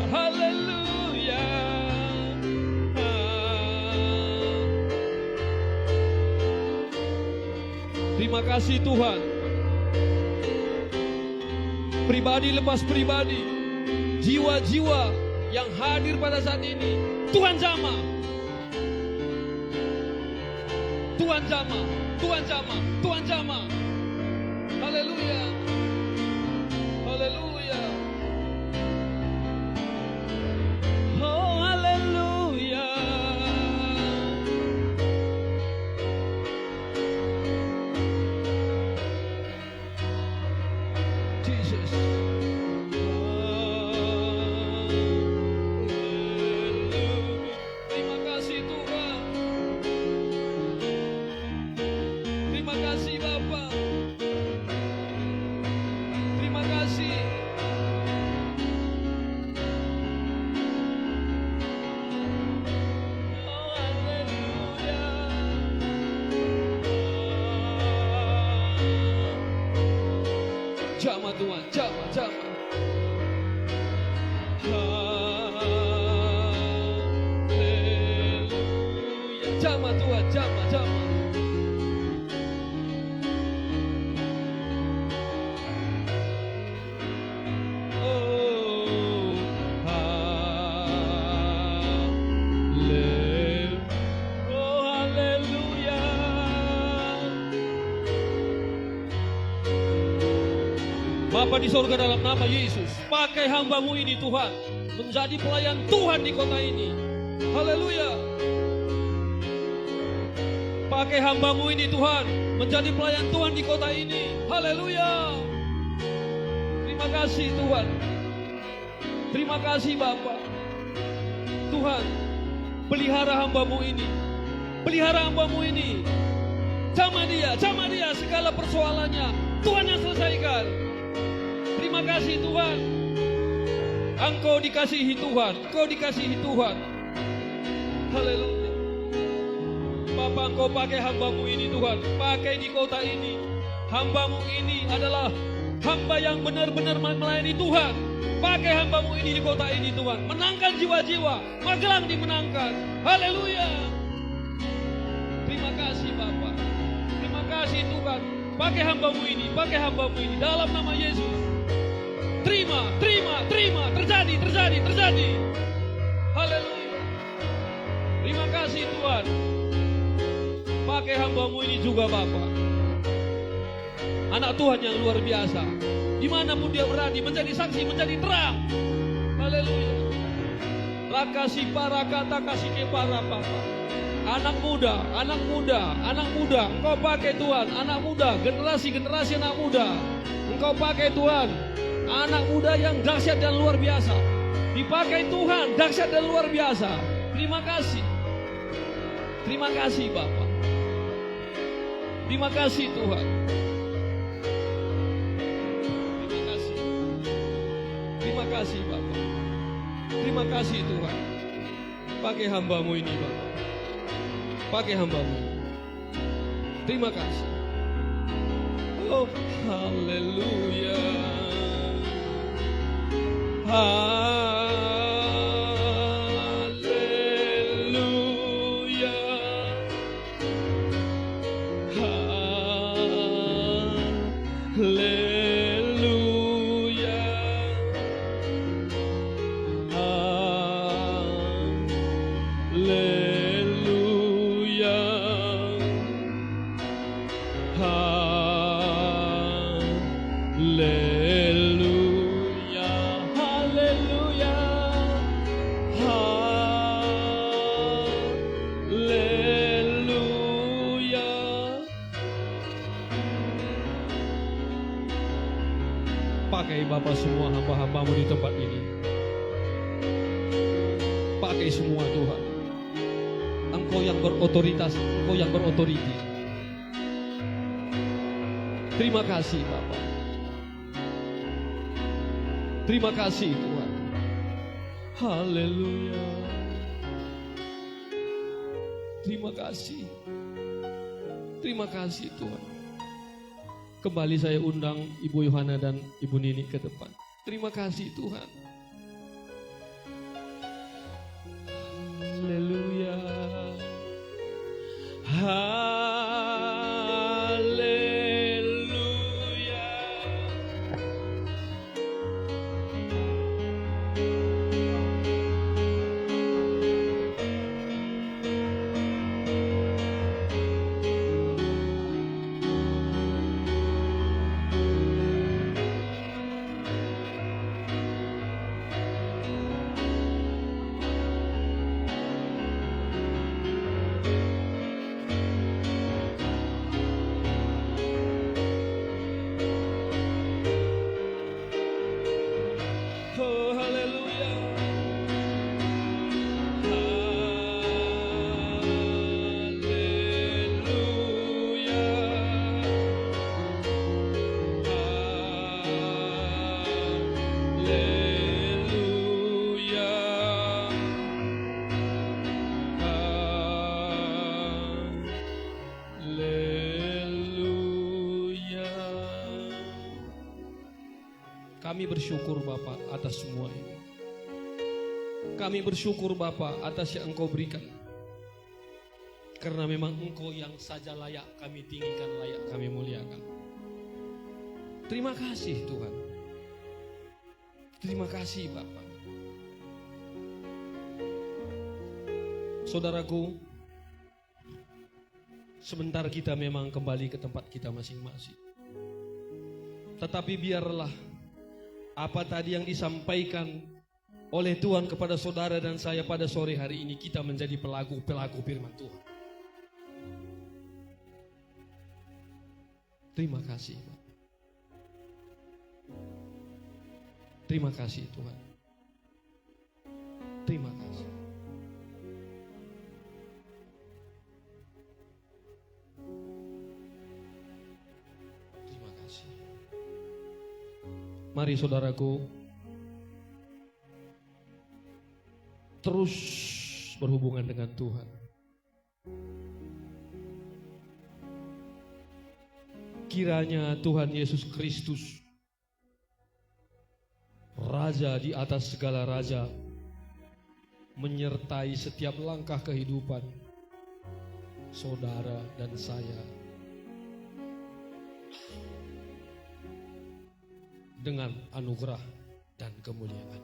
Haleluya. Terima kasih Tuhan. Pribadi lepas pribadi, jiwa-jiwa yang hadir pada saat ini, Tuhan jamah. Tuhan jamah, Tuhan jamah, Tuhan jamah. Haleluya. Haleluya. Oh haleluya. Jesus. Terima kasih Tuhan. Terima kasih Bapa. Terima kasih. Oh haleluya. Jamah Tuhan, jamah, jamah. Haleluya. Jamah Tuhan, jamah, jamah. Oh, haleluya. Bapa di sorga, dalam nama Yesus, pakai hamba-Mu ini Tuhan, menjadi pelayan Tuhan di kota ini. Haleluya. Pakai hamba-Mu ini Tuhan, menjadi pelayan Tuhan di kota ini. Haleluya. Terima kasih Tuhan. Terima kasih Bapa. Tuhan, pelihara hamba-Mu ini. Pelihara hamba-Mu ini. Jamah dia segala persoalannya. Tuhan yang selesaikan. Terima kasih Tuhan. Engkau dikasihi Tuhan. Engkau dikasihi Tuhan. Haleluya. Bapak, Engkau pakai hamba-Mu ini Tuhan. Pakai di kota ini. Hamba-Mu ini adalah hamba yang benar-benar melayani Tuhan. Pakai hamba-Mu ini di kota ini Tuhan. Menangkan jiwa-jiwa. Magelang dimenangkan. Haleluya. Terima kasih Bapak. Terima kasih Tuhan. Pakai hambamu ini dalam nama Yesus. Terima. Terjadi. Haleluya. Terima kasih Tuhan. Pakai hambamu ini juga Bapa. Anak Tuhan yang luar biasa. Dimanapun dia berada, menjadi saksi, menjadi terang. Haleluya. Rakasi para kata kasih ke para Bapa. Anak muda, Engkau pakai Tuhan. Anak muda, generasi anak muda, Engkau pakai Tuhan. Anak muda yang dahsyat dan luar biasa. Dipakai Tuhan, dahsyat dan luar biasa. Terima kasih Bapa. Terima kasih Tuhan. Terima kasih Bapa. Terima kasih Tuhan. Pakai hambamu ini Bapa. Pakai hambamu. Terima kasih. Oh, haleluya. Haleluya. Haleluya. Haleluya. Haleluya. Haleluya. Haleluya. Pakai Bapa semua hamba-hambamu di tempat ini. Pakai semua Tuhan. Engkau yang berotoritas, Engkau yang berotoriti. Terima kasih Bapa. Terima kasih Tuhan. Haleluya. Terima kasih. Terima kasih Tuhan. Kembali saya undang Ibu Yohana dan Ibu Nini ke depan. Terima kasih Tuhan. Haleluya. Haleluya. Oh, haleluya. Haleluya. Haleluya. Haleluya. Kami bersyukur Bapa atas semua ini. Kami bersyukur Bapa atas yang Engkau berikan. Karena memang Engkau yang saja layak kami tinggikan, layak kami muliakan. Terima kasih Tuhan. Terima kasih Bapa. Saudaraku, sebentar kita memang kembali ke tempat kita masing-masing. Tetapi biarlah apa tadi yang disampaikan oleh Tuhan kepada saudara dan saya pada sore hari ini, kita menjadi pelaku firman Tuhan. Terima kasih Pak. Terima kasih Tuhan. Terima kasih. Terima kasih. Mari saudaraku, terus berhubungan dengan Tuhan. Kiranya Tuhan Yesus Kristus, Raja di atas segala raja, menyertai setiap langkah kehidupan saudara dan saya dengan anugerah dan kemuliaan.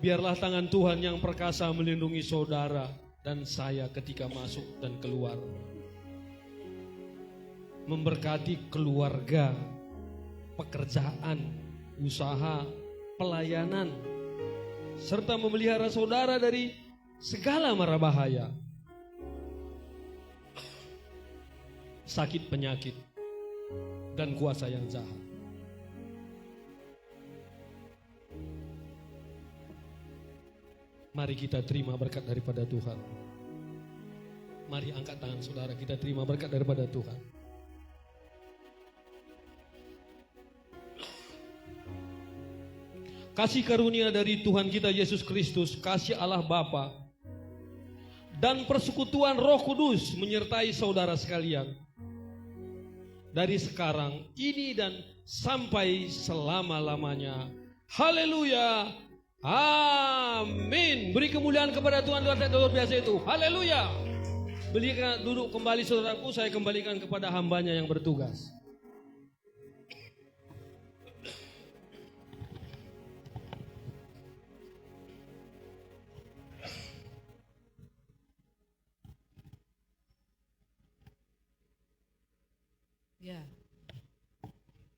Biarlah tangan Tuhan yang perkasa melindungi saudara dan saya ketika masuk dan keluar. Memberkati keluarga, pekerjaan, usaha, pelayanan, serta memelihara saudara dari segala mara bahaya, sakit penyakit, dan kuasa yang jahat. Mari kita terima berkat daripada Tuhan. Mari angkat tangan saudara, kita terima berkat daripada Tuhan. Kasih karunia dari Tuhan kita Yesus Kristus, kasih Allah Bapa, dan persekutuan Roh Kudus menyertai saudara sekalian. Dari sekarang, ini dan sampai selama-lamanya. Haleluya. Amin. Beri kemuliaan kepada Tuhan yang luar biasa itu. Haleluya. Belikan duduk kembali saudaraku, saya kembalikan kepada hambanya yang bertugas. Ya,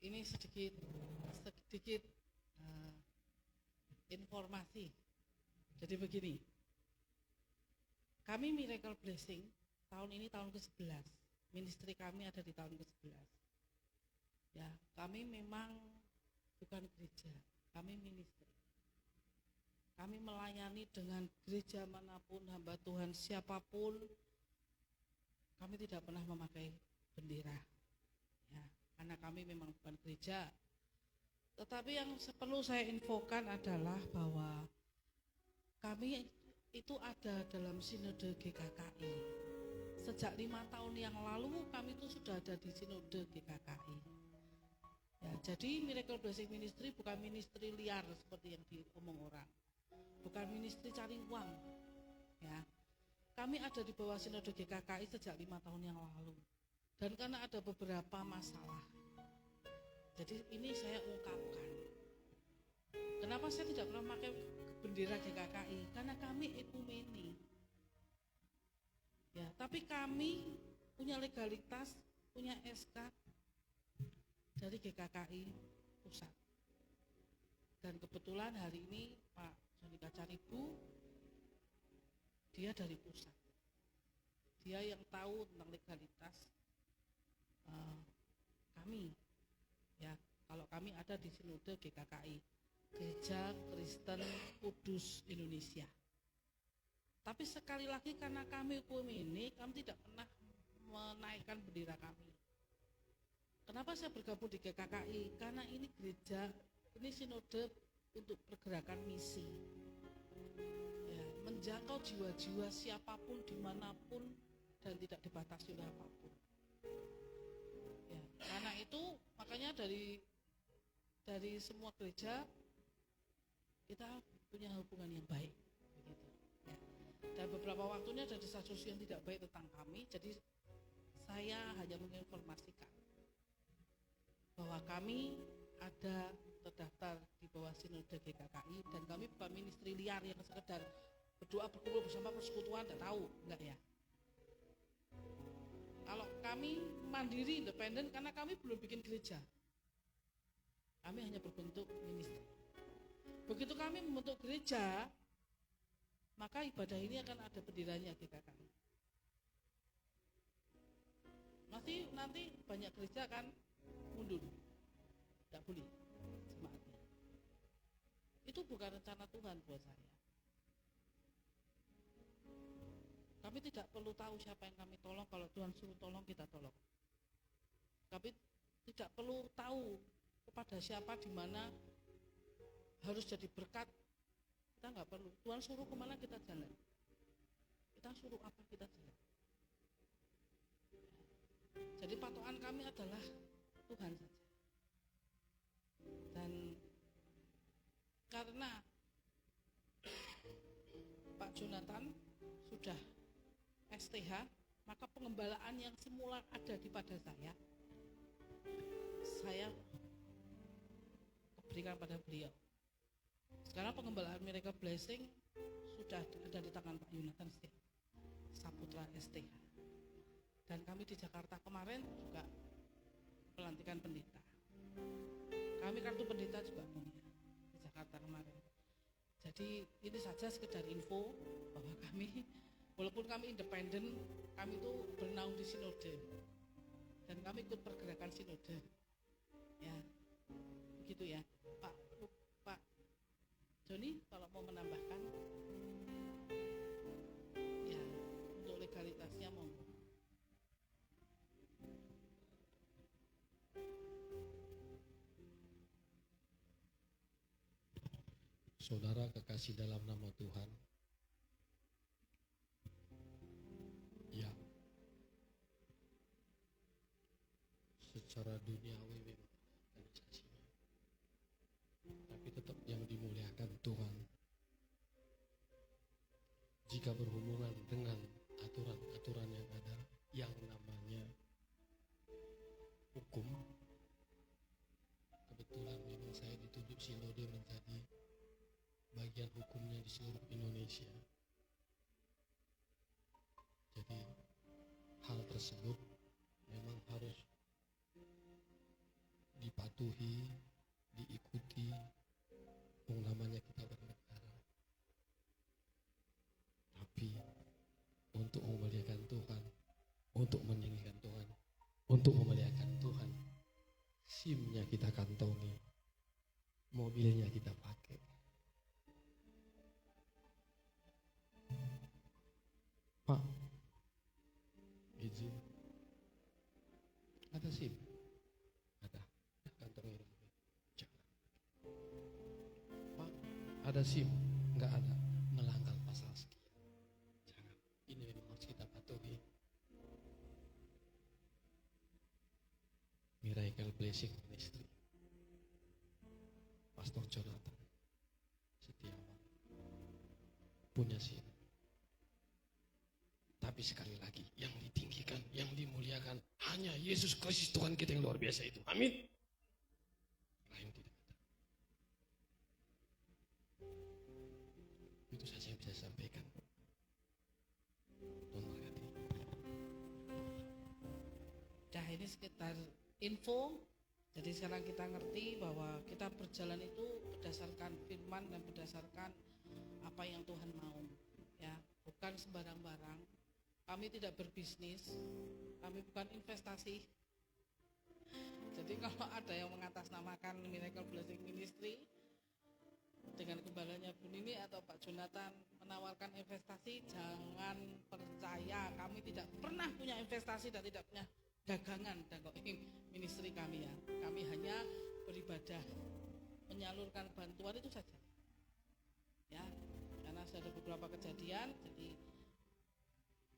ini sedikit informasi. Jadi begini, kami Miracle Blessing tahun ini tahun ke-11. Ministry kami ada di tahun ke-11. Ya, kami memang bukan gereja, kami ministry. Kami melayani dengan gereja manapun, hamba Tuhan siapapun. Kami tidak pernah memakai bendera. Ya, karena kami memang bukan gereja. Tetapi yang perlu saya infokan adalah bahwa kami itu ada dalam sinode GKKI. Sejak 5 tahun yang lalu kami itu sudah ada di sinode GKKI. Ya, jadi Miracle Blessing Ministry bukan ministry liar seperti yang diomong orang. Bukan ministry cari uang. Ya. Kami ada di bawah sinode GKKI sejak 5 tahun yang lalu. Dan karena ada beberapa masalah, jadi ini saya ungkapkan. Kenapa saya tidak pernah pakai bendera GKKI? Karena kami ekumeni. Ya, tapi kami punya legalitas, punya SK dari GKKI pusat. Dan kebetulan hari ini Pak Joni Kacaribu, dia dari pusat. Dia yang tahu tentang legalitas kami. Ya, kalau kami ada di sinode GKKI, Gereja Kristen Kudus Indonesia. Tapi sekali lagi karena kami ekumene, kami tidak pernah menaikkan bendera kami. Kenapa saya bergabung di GKKI? Karena ini gereja, ini sinode untuk pergerakan misi. Ya, menjangkau jiwa-jiwa siapapun, dimanapun, dan tidak dibatasi oleh apapun. Ya, karena itu makanya dari semua gereja kita punya hubungan yang baik, begitu. Ya. Dan beberapa waktunya ada desas-desus yang tidak baik tentang kami, jadi saya hanya menginformasikan bahwa kami ada terdaftar di bawah sinode GKKI dan kami bukan ministry liar yang sekedar berdoa berkumpul bersama persekutuan, tidak tahu, enggak ya. Kalau kami mandiri, independen, karena kami belum bikin gereja. Kami hanya berbentuk ministry. Begitu kami membentuk gereja, maka ibadah ini akan ada benderanya GKKI. Nanti banyak gereja akan mundur. Tidak boleh jemaatnya. Itu bukan rencana Tuhan buat saya. Kami tidak perlu tahu siapa yang kami tolong, kalau Tuhan suruh tolong kita tolong. Kami tidak perlu tahu kepada siapa di mana harus jadi berkat. Kita nggak perlu. Tuhan suruh kemana kita jalan. Kita suruh apa kita jalan. Jadi patokan kami adalah Tuhan saja. Dan karena Pak Jonathan sudah STH, maka pengembalaan yang semula ada di pada saya berikan pada beliau. Sekarang pengembalaan Miracle Blessing sudah ada di tangan Pak Yonatan Saputra STH. Dan kami di Jakarta kemarin juga pelantikan pendeta. Kami kartu pendeta juga punya di Jakarta kemarin. Jadi ini saja sekedar info bahwa kami, walaupun kami independen, kami itu bernaung di sinode. Dan kami ikut pergerakan sinode. Ya, begitu ya. Pak Joni kalau mau menambahkan, ya untuk legalitasnya monggo. Saudara kekasih dalam nama Tuhan, ya, secara duniawi memang organisasinya, tapi tetap yang dimuliakan Tuhan. Jika berhubungan dengan aturan-aturan yang ada, yang namanya hukum, kebetulan memang saya ditunjuk sinode menjadi bagian hukumnya di seluruh Indonesia. Jadi hal tersebut memang harus dipatuhi, diikuti, namanya kita bernegara. Tapi untuk memuliakan Tuhan, untuk meninggikan Tuhan, untuk memuliakan Tuhan, SIM-nya kita kantongi, mobilnya kita pakai. Pak, izin. Ada SIM? Ada. Kantong ini. Jangan. Pak, ada SIM? Enggak ada. Melanggar pasal sekian. Jangan. Ini memang harus kita patuhi. Miracle Blessing Ministry. Pastor Jonathan Setiawan punya SIM. Tapi sekali lagi, yang ditinggikan, yang dimuliakan hanya Yesus Kristus Tuhan kita yang luar biasa itu. Amin. Lain tidak ada. Itu saja yang bisa saya sampaikan. Tuhan berkati. Dah, ini sekitar info. Jadi sekarang kita ngerti bahwa kita berjalan itu berdasarkan firman dan berdasarkan apa yang Tuhan mau. Ya, bukan sembarang barang. Kami tidak berbisnis, kami bukan investasi. Jadi kalau ada yang mengatasnamakan Miracle Blessing Ministry dengan gembalanya Bu Nini atau Pak Jonathan menawarkan investasi, jangan percaya. Kami tidak pernah punya investasi dan tidak punya dagangan dan ministry kami ya. Kami hanya beribadah, menyalurkan bantuan itu saja. Ya, karena sudah ada beberapa kejadian, jadi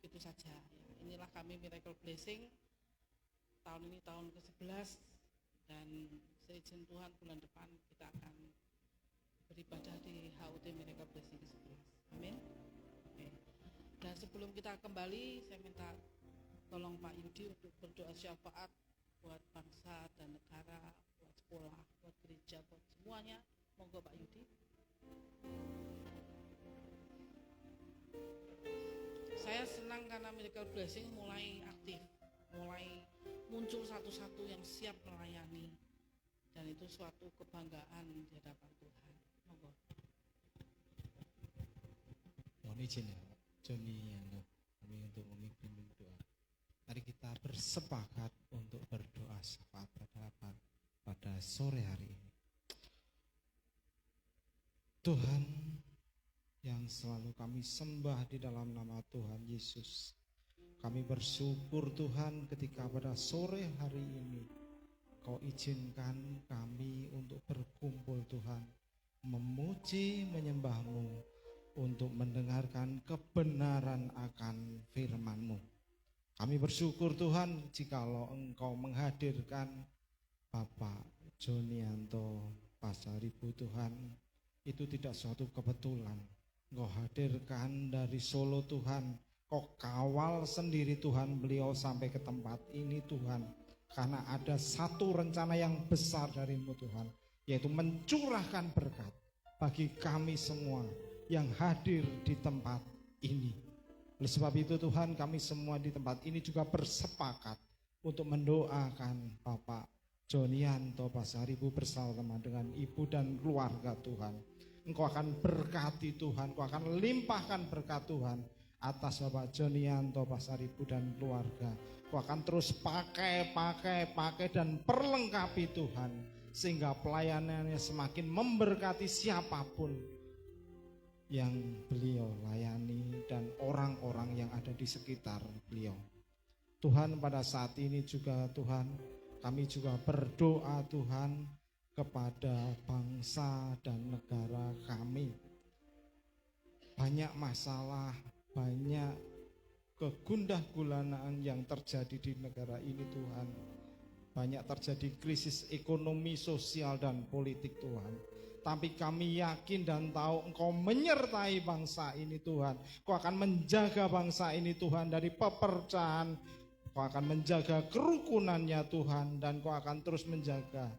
itu saja ya. Inilah kami Miracle Blessing tahun ini tahun ke-11 dan seizin Tuhan bulan depan kita akan beribadah di HUT Miracle Blessing ke-11. Amin. Oke. Dan sebelum kita kembali, saya minta tolong Pak Yudi untuk berdoa syafaat buat bangsa dan negara, buat sekolah, buat gereja, buat semuanya. Monggo Pak Yudi. Saya senang karena Miracle Blessing mulai aktif, mulai muncul satu-satu yang siap melayani, dan itu suatu kebanggaan di hadapan Tuhan. Monggo. Mohon izin ya, Joni kami untuk memimpin doa. Mari kita bersepakat untuk berdoa syafaat pada sore hari ini. Tuhan yang selalu kami sembah di dalam nama Tuhan Yesus. Kami bersyukur Tuhan ketika pada sore hari ini Kau izinkan kami untuk berkumpul Tuhan, memuji menyembah-Mu, untuk mendengarkan kebenaran akan firman-Mu. Kami bersyukur Tuhan jikalau Engkau menghadirkan Bapak Jonianto Pasaribu Tuhan, itu tidak suatu kebetulan. Engkau hadirkan dari Solo Tuhan, Kau kawal sendiri Tuhan beliau sampai ke tempat ini Tuhan, karena ada satu rencana yang besar darimu Tuhan, yaitu mencurahkan berkat bagi kami semua yang hadir di tempat ini. Oleh sebab itu Tuhan, kami semua di tempat ini juga bersepakat untuk mendoakan Bapak Jonianto Pasaribu bersama dengan ibu dan keluarga Tuhan. Engkau akan berkati Tuhan, Engkau akan limpahkan berkat Tuhan atas Bapak Jonianto Pasaribu dan keluarga. Engkau akan terus pakai dan perlengkapi Tuhan, sehingga pelayanannya semakin memberkati siapapun yang beliau layani dan orang-orang yang ada di sekitar beliau. Tuhan, pada saat ini juga Tuhan, kami juga berdoa Tuhan kepada bangsa dan negara kami. Banyak masalah, banyak kegundah-gulanaan yang terjadi di negara ini Tuhan. Banyak terjadi krisis ekonomi, sosial, dan politik Tuhan. Tapi kami yakin dan tahu Engkau menyertai bangsa ini Tuhan. Engkau akan menjaga bangsa ini Tuhan dari pepercahan. Engkau akan menjaga kerukunannya Tuhan. Dan Engkau akan terus menjaga.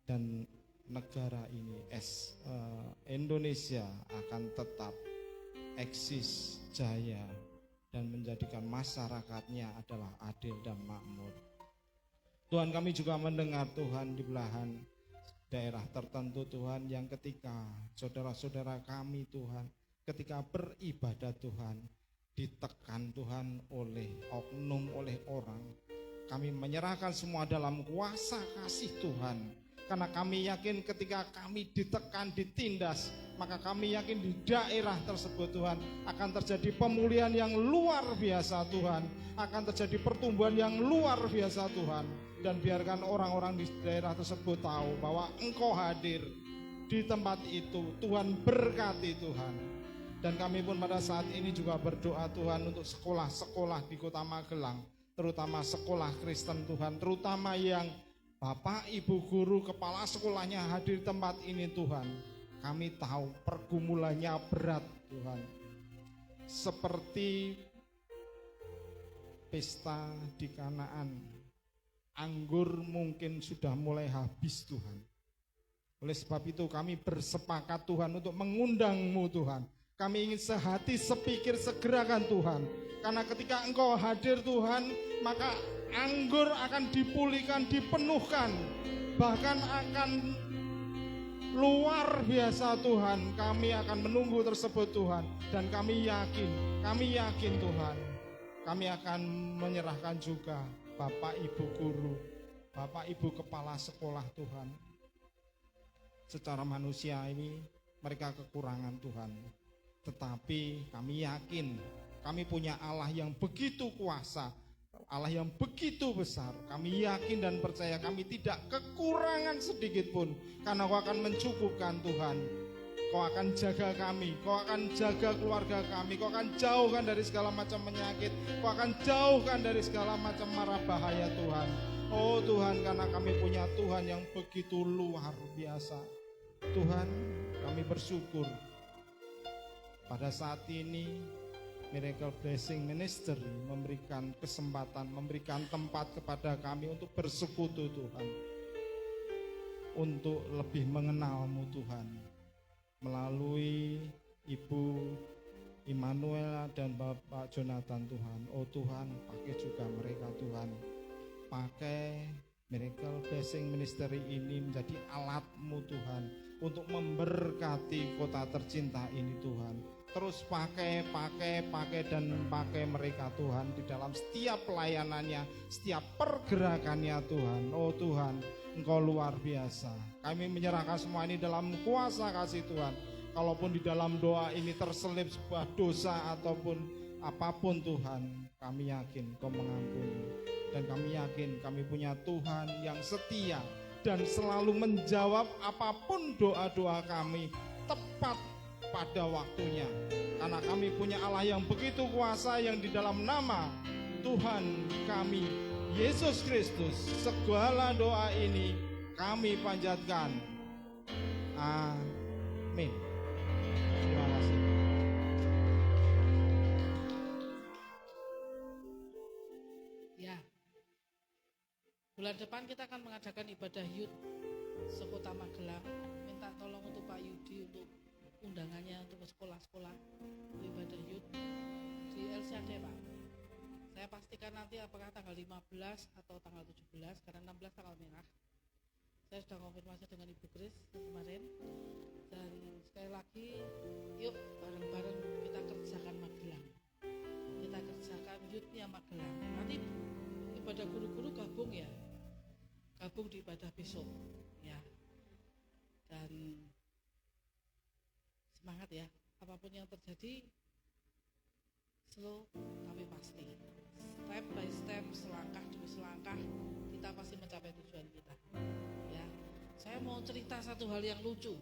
Dan negara ini, Indonesia akan tetap eksis, jaya, dan menjadikan masyarakatnya adalah adil dan makmur. Tuhan, kami juga mendengar Tuhan di belahan daerah tertentu Tuhan, yang ketika saudara-saudara kami Tuhan, ketika beribadah Tuhan, ditekan Tuhan oleh oknum, oleh orang. Kami menyerahkan semua dalam kuasa kasih Tuhan. Karena kami yakin ketika kami ditekan, ditindas, maka kami yakin di daerah tersebut Tuhan akan terjadi pemulihan yang luar biasa Tuhan. Akan terjadi pertumbuhan yang luar biasa Tuhan. Dan biarkan orang-orang di daerah tersebut tahu bahwa Engkau hadir di tempat itu. Tuhan berkati Tuhan. Dan kami pun pada saat ini juga berdoa Tuhan untuk sekolah-sekolah di Kota Magelang, terutama sekolah Kristen Tuhan, terutama yang Bapak, Ibu guru, kepala sekolahnya hadir di tempat ini Tuhan. Kami tahu pergumulannya berat Tuhan. Seperti pesta di Kanaan, anggur mungkin sudah mulai habis Tuhan. Oleh sebab itu kami bersepakat Tuhan untuk mengundang-Mu Tuhan. Kami ingin sehati, sepikir, segerakan Tuhan. Karena ketika Engkau hadir Tuhan, maka anggur akan dipulihkan, dipenuhkan, bahkan akan luar biasa Tuhan. Kami akan menunggu tersebut Tuhan. Dan kami yakin Tuhan, kami akan menyerahkan juga Bapak Ibu guru, Bapak Ibu kepala sekolah Tuhan. Secara manusia ini mereka kekurangan Tuhan, tetapi kami yakin kami punya Allah yang begitu kuasa, Allah yang begitu besar. Kami yakin dan percaya kami tidak kekurangan sedikit pun, karena Kau akan mencukupkan Tuhan. Kau akan jaga kami, Kau akan jaga keluarga kami, Kau akan jauhkan dari segala macam penyakit, Kau akan jauhkan dari segala macam mara bahaya Tuhan. Oh Tuhan, karena kami punya Tuhan yang begitu luar biasa. Tuhan, kami bersyukur pada saat ini Miracle Blessing Ministry memberikan kesempatan, memberikan tempat kepada kami untuk bersekutu Tuhan, untuk lebih mengenal-Mu Tuhan, melalui Ibu Immanuela dan Bapak Jonathan Tuhan. Oh Tuhan, pakai juga mereka Tuhan, pakai Miracle Blessing Ministry ini menjadi alat-Mu Tuhan, untuk memberkati kota tercinta ini Tuhan. Terus pakai dan pakai mereka Tuhan di dalam setiap pelayanannya, setiap pergerakannya Tuhan. Oh Tuhan, Engkau luar biasa. Kami menyerahkan semua ini dalam kuasa kasih Tuhan. Kalaupun di dalam doa ini terselip sebuah dosa ataupun apapun Tuhan, kami yakin Kau mengampuni. Dan kami yakin kami punya Tuhan yang setia dan selalu menjawab apapun doa-doa kami tepat pada waktunya. Karena kami punya Allah yang begitu kuasa, yang di dalam nama Tuhan kami Yesus Kristus segala doa ini kami panjatkan. Amin. Terima kasih. Ya, bulan depan kita akan mengadakan ibadah youth sekota Magelang. Minta tolong untuk Pak Yudi untuk undangannya untuk ke sekolah-sekolah untuk ibadah youth di LCAD, Pak. Saya pastikan nanti apakah tanggal 15 atau tanggal 17, karena 16 tanggal merah. Saya sudah konfirmasi dengan Ibu Kris kemarin. Dan sekali lagi, yuk bareng-bareng kita kerjakan Magelang. Kita kerjakan youth-nya Magelang. Nanti ibadah guru-guru gabung ya. Gabung di ibadah besok. Ya. Dan semangat ya. Apapun yang terjadi, slow tapi pasti. Step by step, selangkah demi selangkah, kita pasti mencapai tujuan kita. Ya, saya mau cerita satu hal yang lucu.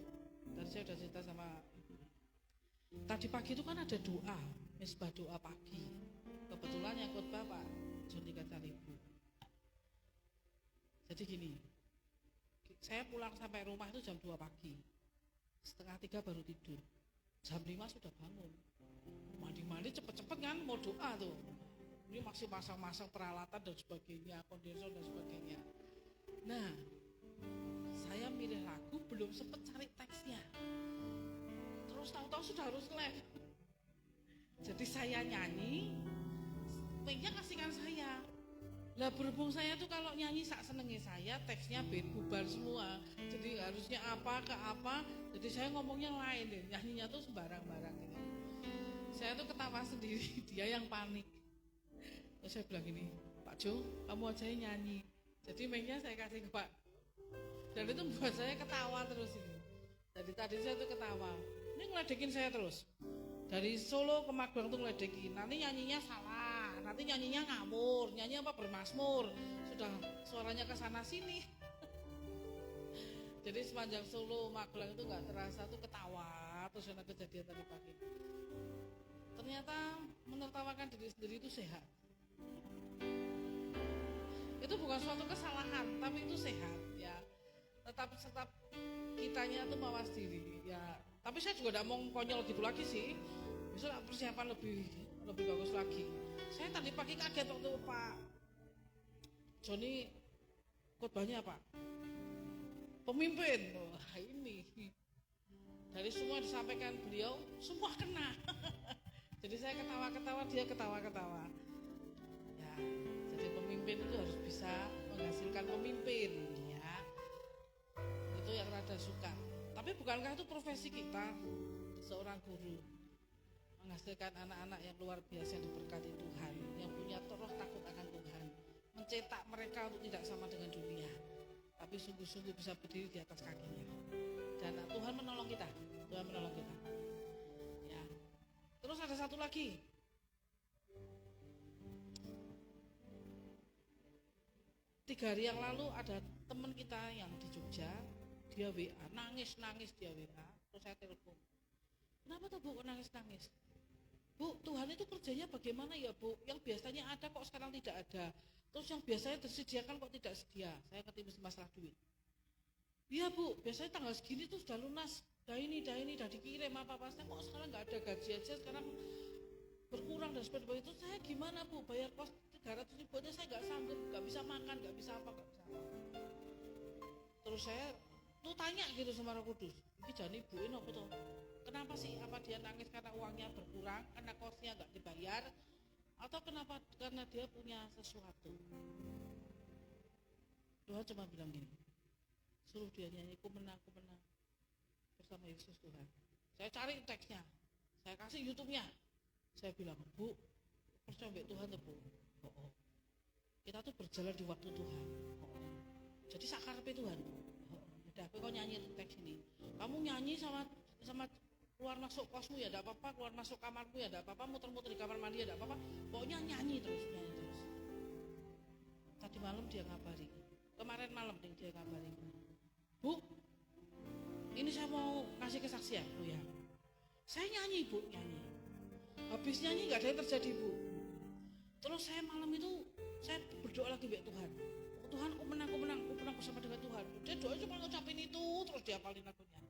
Tadi saya sudah cerita sama ibu. Tadi pagi itu kan ada doa, misbah doa pagi. Kebetulan yang khotbah Pak Joni Kacaribu. Jadi gini, saya pulang sampai rumah itu jam 2 pagi. Setengah 3 baru tidur. Jam 5 sudah bangun. Mandi-mandi cepet-cepet kan mau doa tuh. Ini masih masang-masang peralatan dan sebagainya, kondensor dan sebagainya. Nah, saya milih lagu belum sempet cari teksnya. Terus tahu-tahu sudah harus live. Jadi saya nyanyi, mic-nya kasihkan saya. Lah berhubung saya tuh kalau nyanyi sak senengnya saya, teksnya bubar semua. Jadi harusnya apa ke apa, jadi saya ngomongnya lain deh. Nyanyinya tuh sembarang-barang gitu. Saya tuh ketawa sendiri, dia yang panik. Terus saya bilang gini, Pak Jo, kamu aja yang nyanyi. Jadi mic-nya saya kasih ke Pak. Dan itu buat saya ketawa terus ini. Dari tadi saya tuh ketawa. Ini ngeledekin saya terus. Dari Solo ke Magelang tuh ngeledekin. Nanti nyanyinya salah, nanti nyanyinya ngawur, nyanyi apa bermasmur. Sudah suaranya ke sana sini. Jadi sepanjang Solo Magelang itu nggak terasa tuh ketawa. Terus ada kejadian tadi pagi. Ternyata menertawakan diri sendiri itu sehat. Itu bukan suatu kesalahan, tapi itu sehat ya. Tetap kitanya itu mawas diri ya. Tapi saya juga tidak mau konyol gitu lagi sih. Besok persiapan lebih bagus lagi. Saya tadi pagi kaget waktu Pak Joni khotbahnya Pak. Pemimpin, wah ini dari semua disampaikan beliau semua kena. Jadi saya ketawa-ketawa, dia ketawa-ketawa. Ya, jadi pemimpin itu harus bisa menghasilkan pemimpin, ya. Itu yang rada suka. Tapi bukankah itu profesi kita, seorang guru, menghasilkan anak-anak yang luar biasa yang diberkati Tuhan, yang punya roh takut akan Tuhan, mencetak mereka untuk tidak sama dengan dunia, tapi sungguh-sungguh bisa berdiri di atas kakinya. Dan Tuhan menolong kita, Tuhan menolong kita. Ya. Terus ada satu lagi. Tiga hari yang lalu ada teman kita yang di Jogja, dia WA, nangis dia WA, terus saya telepon. Kenapa tuh Bu kok nangis-nangis? Bu, Tuhan itu kerjanya bagaimana ya Bu? Yang biasanya ada kok sekarang tidak ada. Terus yang biasanya disediakan kok tidak sedia. Saya ngerti masalah duit. Iya Bu, biasanya tanggal segini tuh sudah lunas. Dah ini, dah dikirim apa-apa. Saya kok sekarang nggak ada gaji aja, sekarang berkurang dan seperti itu. Saya gimana Bu, bayar kos 300 ribu aja saya nggak sanggup, nggak bisa makan, nggak bisa apa. Terus saya tuh tanya gitu sama Roh Kudus, ini jadi ibuin apa tuh? Kenapa sih? Apa dia nangis karena uangnya berkurang, karena kosnya nggak dibayar, atau kenapa? Karena dia punya sesuatu. Tuhan cuma bilang gini, suruh dia nyanyi, ku menang bersama Yesus Tuhan. Saya cari teksnya, saya kasih YouTube-nya. Saya bilang, Bu, percaya Tuhan tuh Bu. Oh. Kita tuh berjalan di waktu Tuhan. Oh. Jadi sakarpe Tuhan. Oh. Udah, kau nyanyi teks ini. Kamu nyanyi sama keluar masuk kosmu ya enggak apa-apa, keluar masuk kamarku ya enggak apa-apa, muter-muter di kamar mandi ya enggak apa-apa. Pokoknya nyanyi terus. Tadi malam dia ngabari. Kemarin malam dia ngabari. Bu, ini saya mau kasih kesaksian, Bu ya. Saya nyanyi, Bu, nyanyi. Habis nyanyi nggak ada yang terjadi, Bu. Terus saya malam itu saya berdoa lagi buat Tuhan. Oh, Tuhan, aku menang bersama dengan Tuhan. Dia doa cuma ngucapin itu, terus dia hafalin lagunya.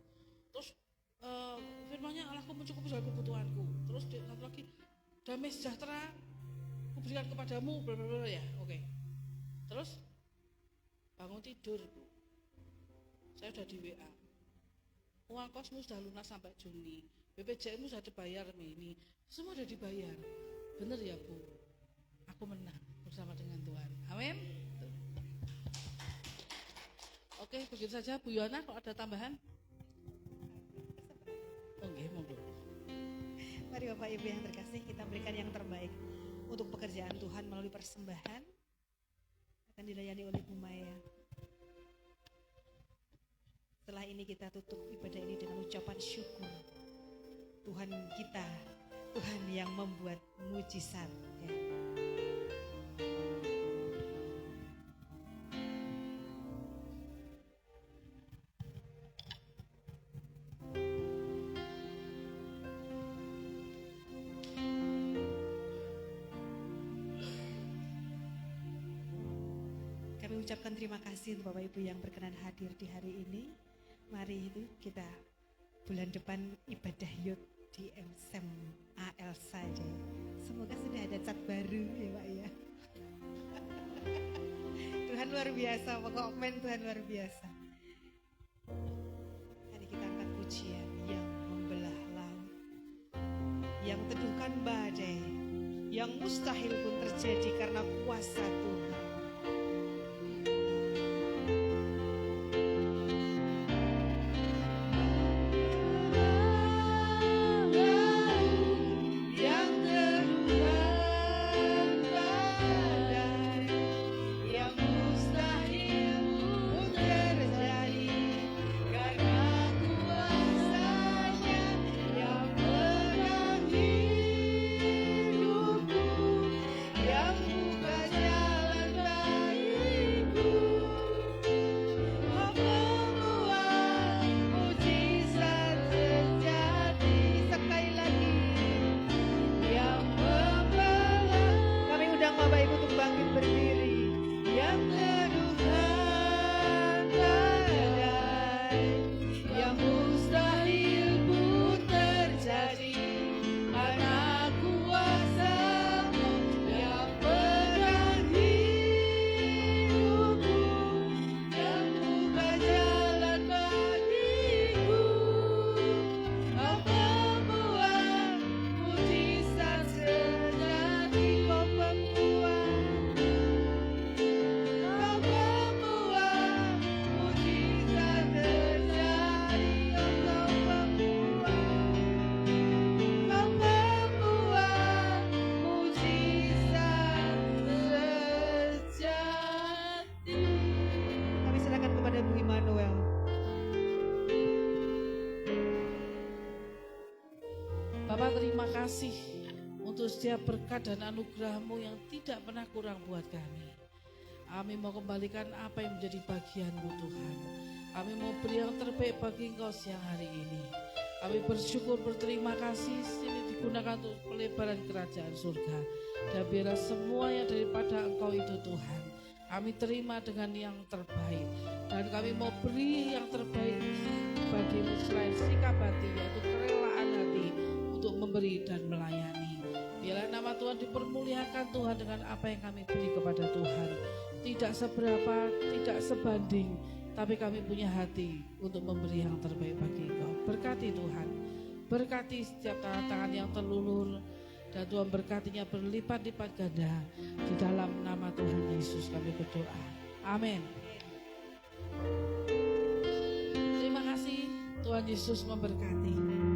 Terus firman-Nya, Allahku mencukupi segala kebutuhanku. Terus dia satu lagi, damai sejahtera kuberikan kepadamu, bla bla bla ya. Oke. Terus bangun tidur, Bu. Saya udah di WA. Uang kosmu sudah lunas sampai Juni. BPJS-mu sudah dibayar Mei ini. Semua sudah dibayar. Benar ya, Bu? Aku menang bersama dengan Tuhan. Amin. Oke, begitu saja Bu Yohana. Kalau ada tambahan? Oke, monggo. Mari Bapak Ibu yang terkasih, kita berikan yang terbaik untuk pekerjaan Tuhan melalui persembahan akan dilayani oleh Bu Maya. Setelah ini kita tutup ibadah ini dengan ucapan syukur. Tuhan kita, Tuhan yang membuat mujizat. Ya. Kami ucapkan terima kasih untuk Bapak Ibu yang berkenan hadir di hari ini. Mari itu kita bulan depan ibadah yud di MSEM AL saja. Semoga sudah ada cat baru ya Pak ya. Tuhan luar biasa, pokoknya Tuhan luar biasa. Mari kita angkat pujian yang membelah laut, yang teduhkan badai, yang mustahil pun terjadi karena kuasa Tuhan. Bapak terima kasih untuk setiap berkat dan anugerah-Mu yang tidak pernah kurang buat kami. Kami mau kembalikan apa yang menjadi bagian-Mu Tuhan. Kami mau beri yang terbaik bagi Engkau siang hari ini. Kami bersyukur berterima kasih ini digunakan untuk pelebaran kerajaan surga. Dan biarlah semua yang daripada Engkau itu Tuhan, kami terima dengan yang terbaik. Dan kami mau beri yang terbaik bagi-Mu selain sikap hati, yaitu kerelaan hati untuk memberi dan melayani. Biarlah nama Tuhan dipermuliakan Tuhan dengan apa yang kami beri kepada Tuhan. Tidak seberapa, tidak sebanding, tapi kami punya hati untuk memberi yang terbaik bagi Engkau. Berkati Tuhan, berkati setiap tangan-tangan yang terlulur, dan Tuhan berkatinya berlipat-lipat ganda. Di dalam nama Tuhan Yesus kami berdoa. Amin. Terima kasih, Tuhan Yesus memberkati.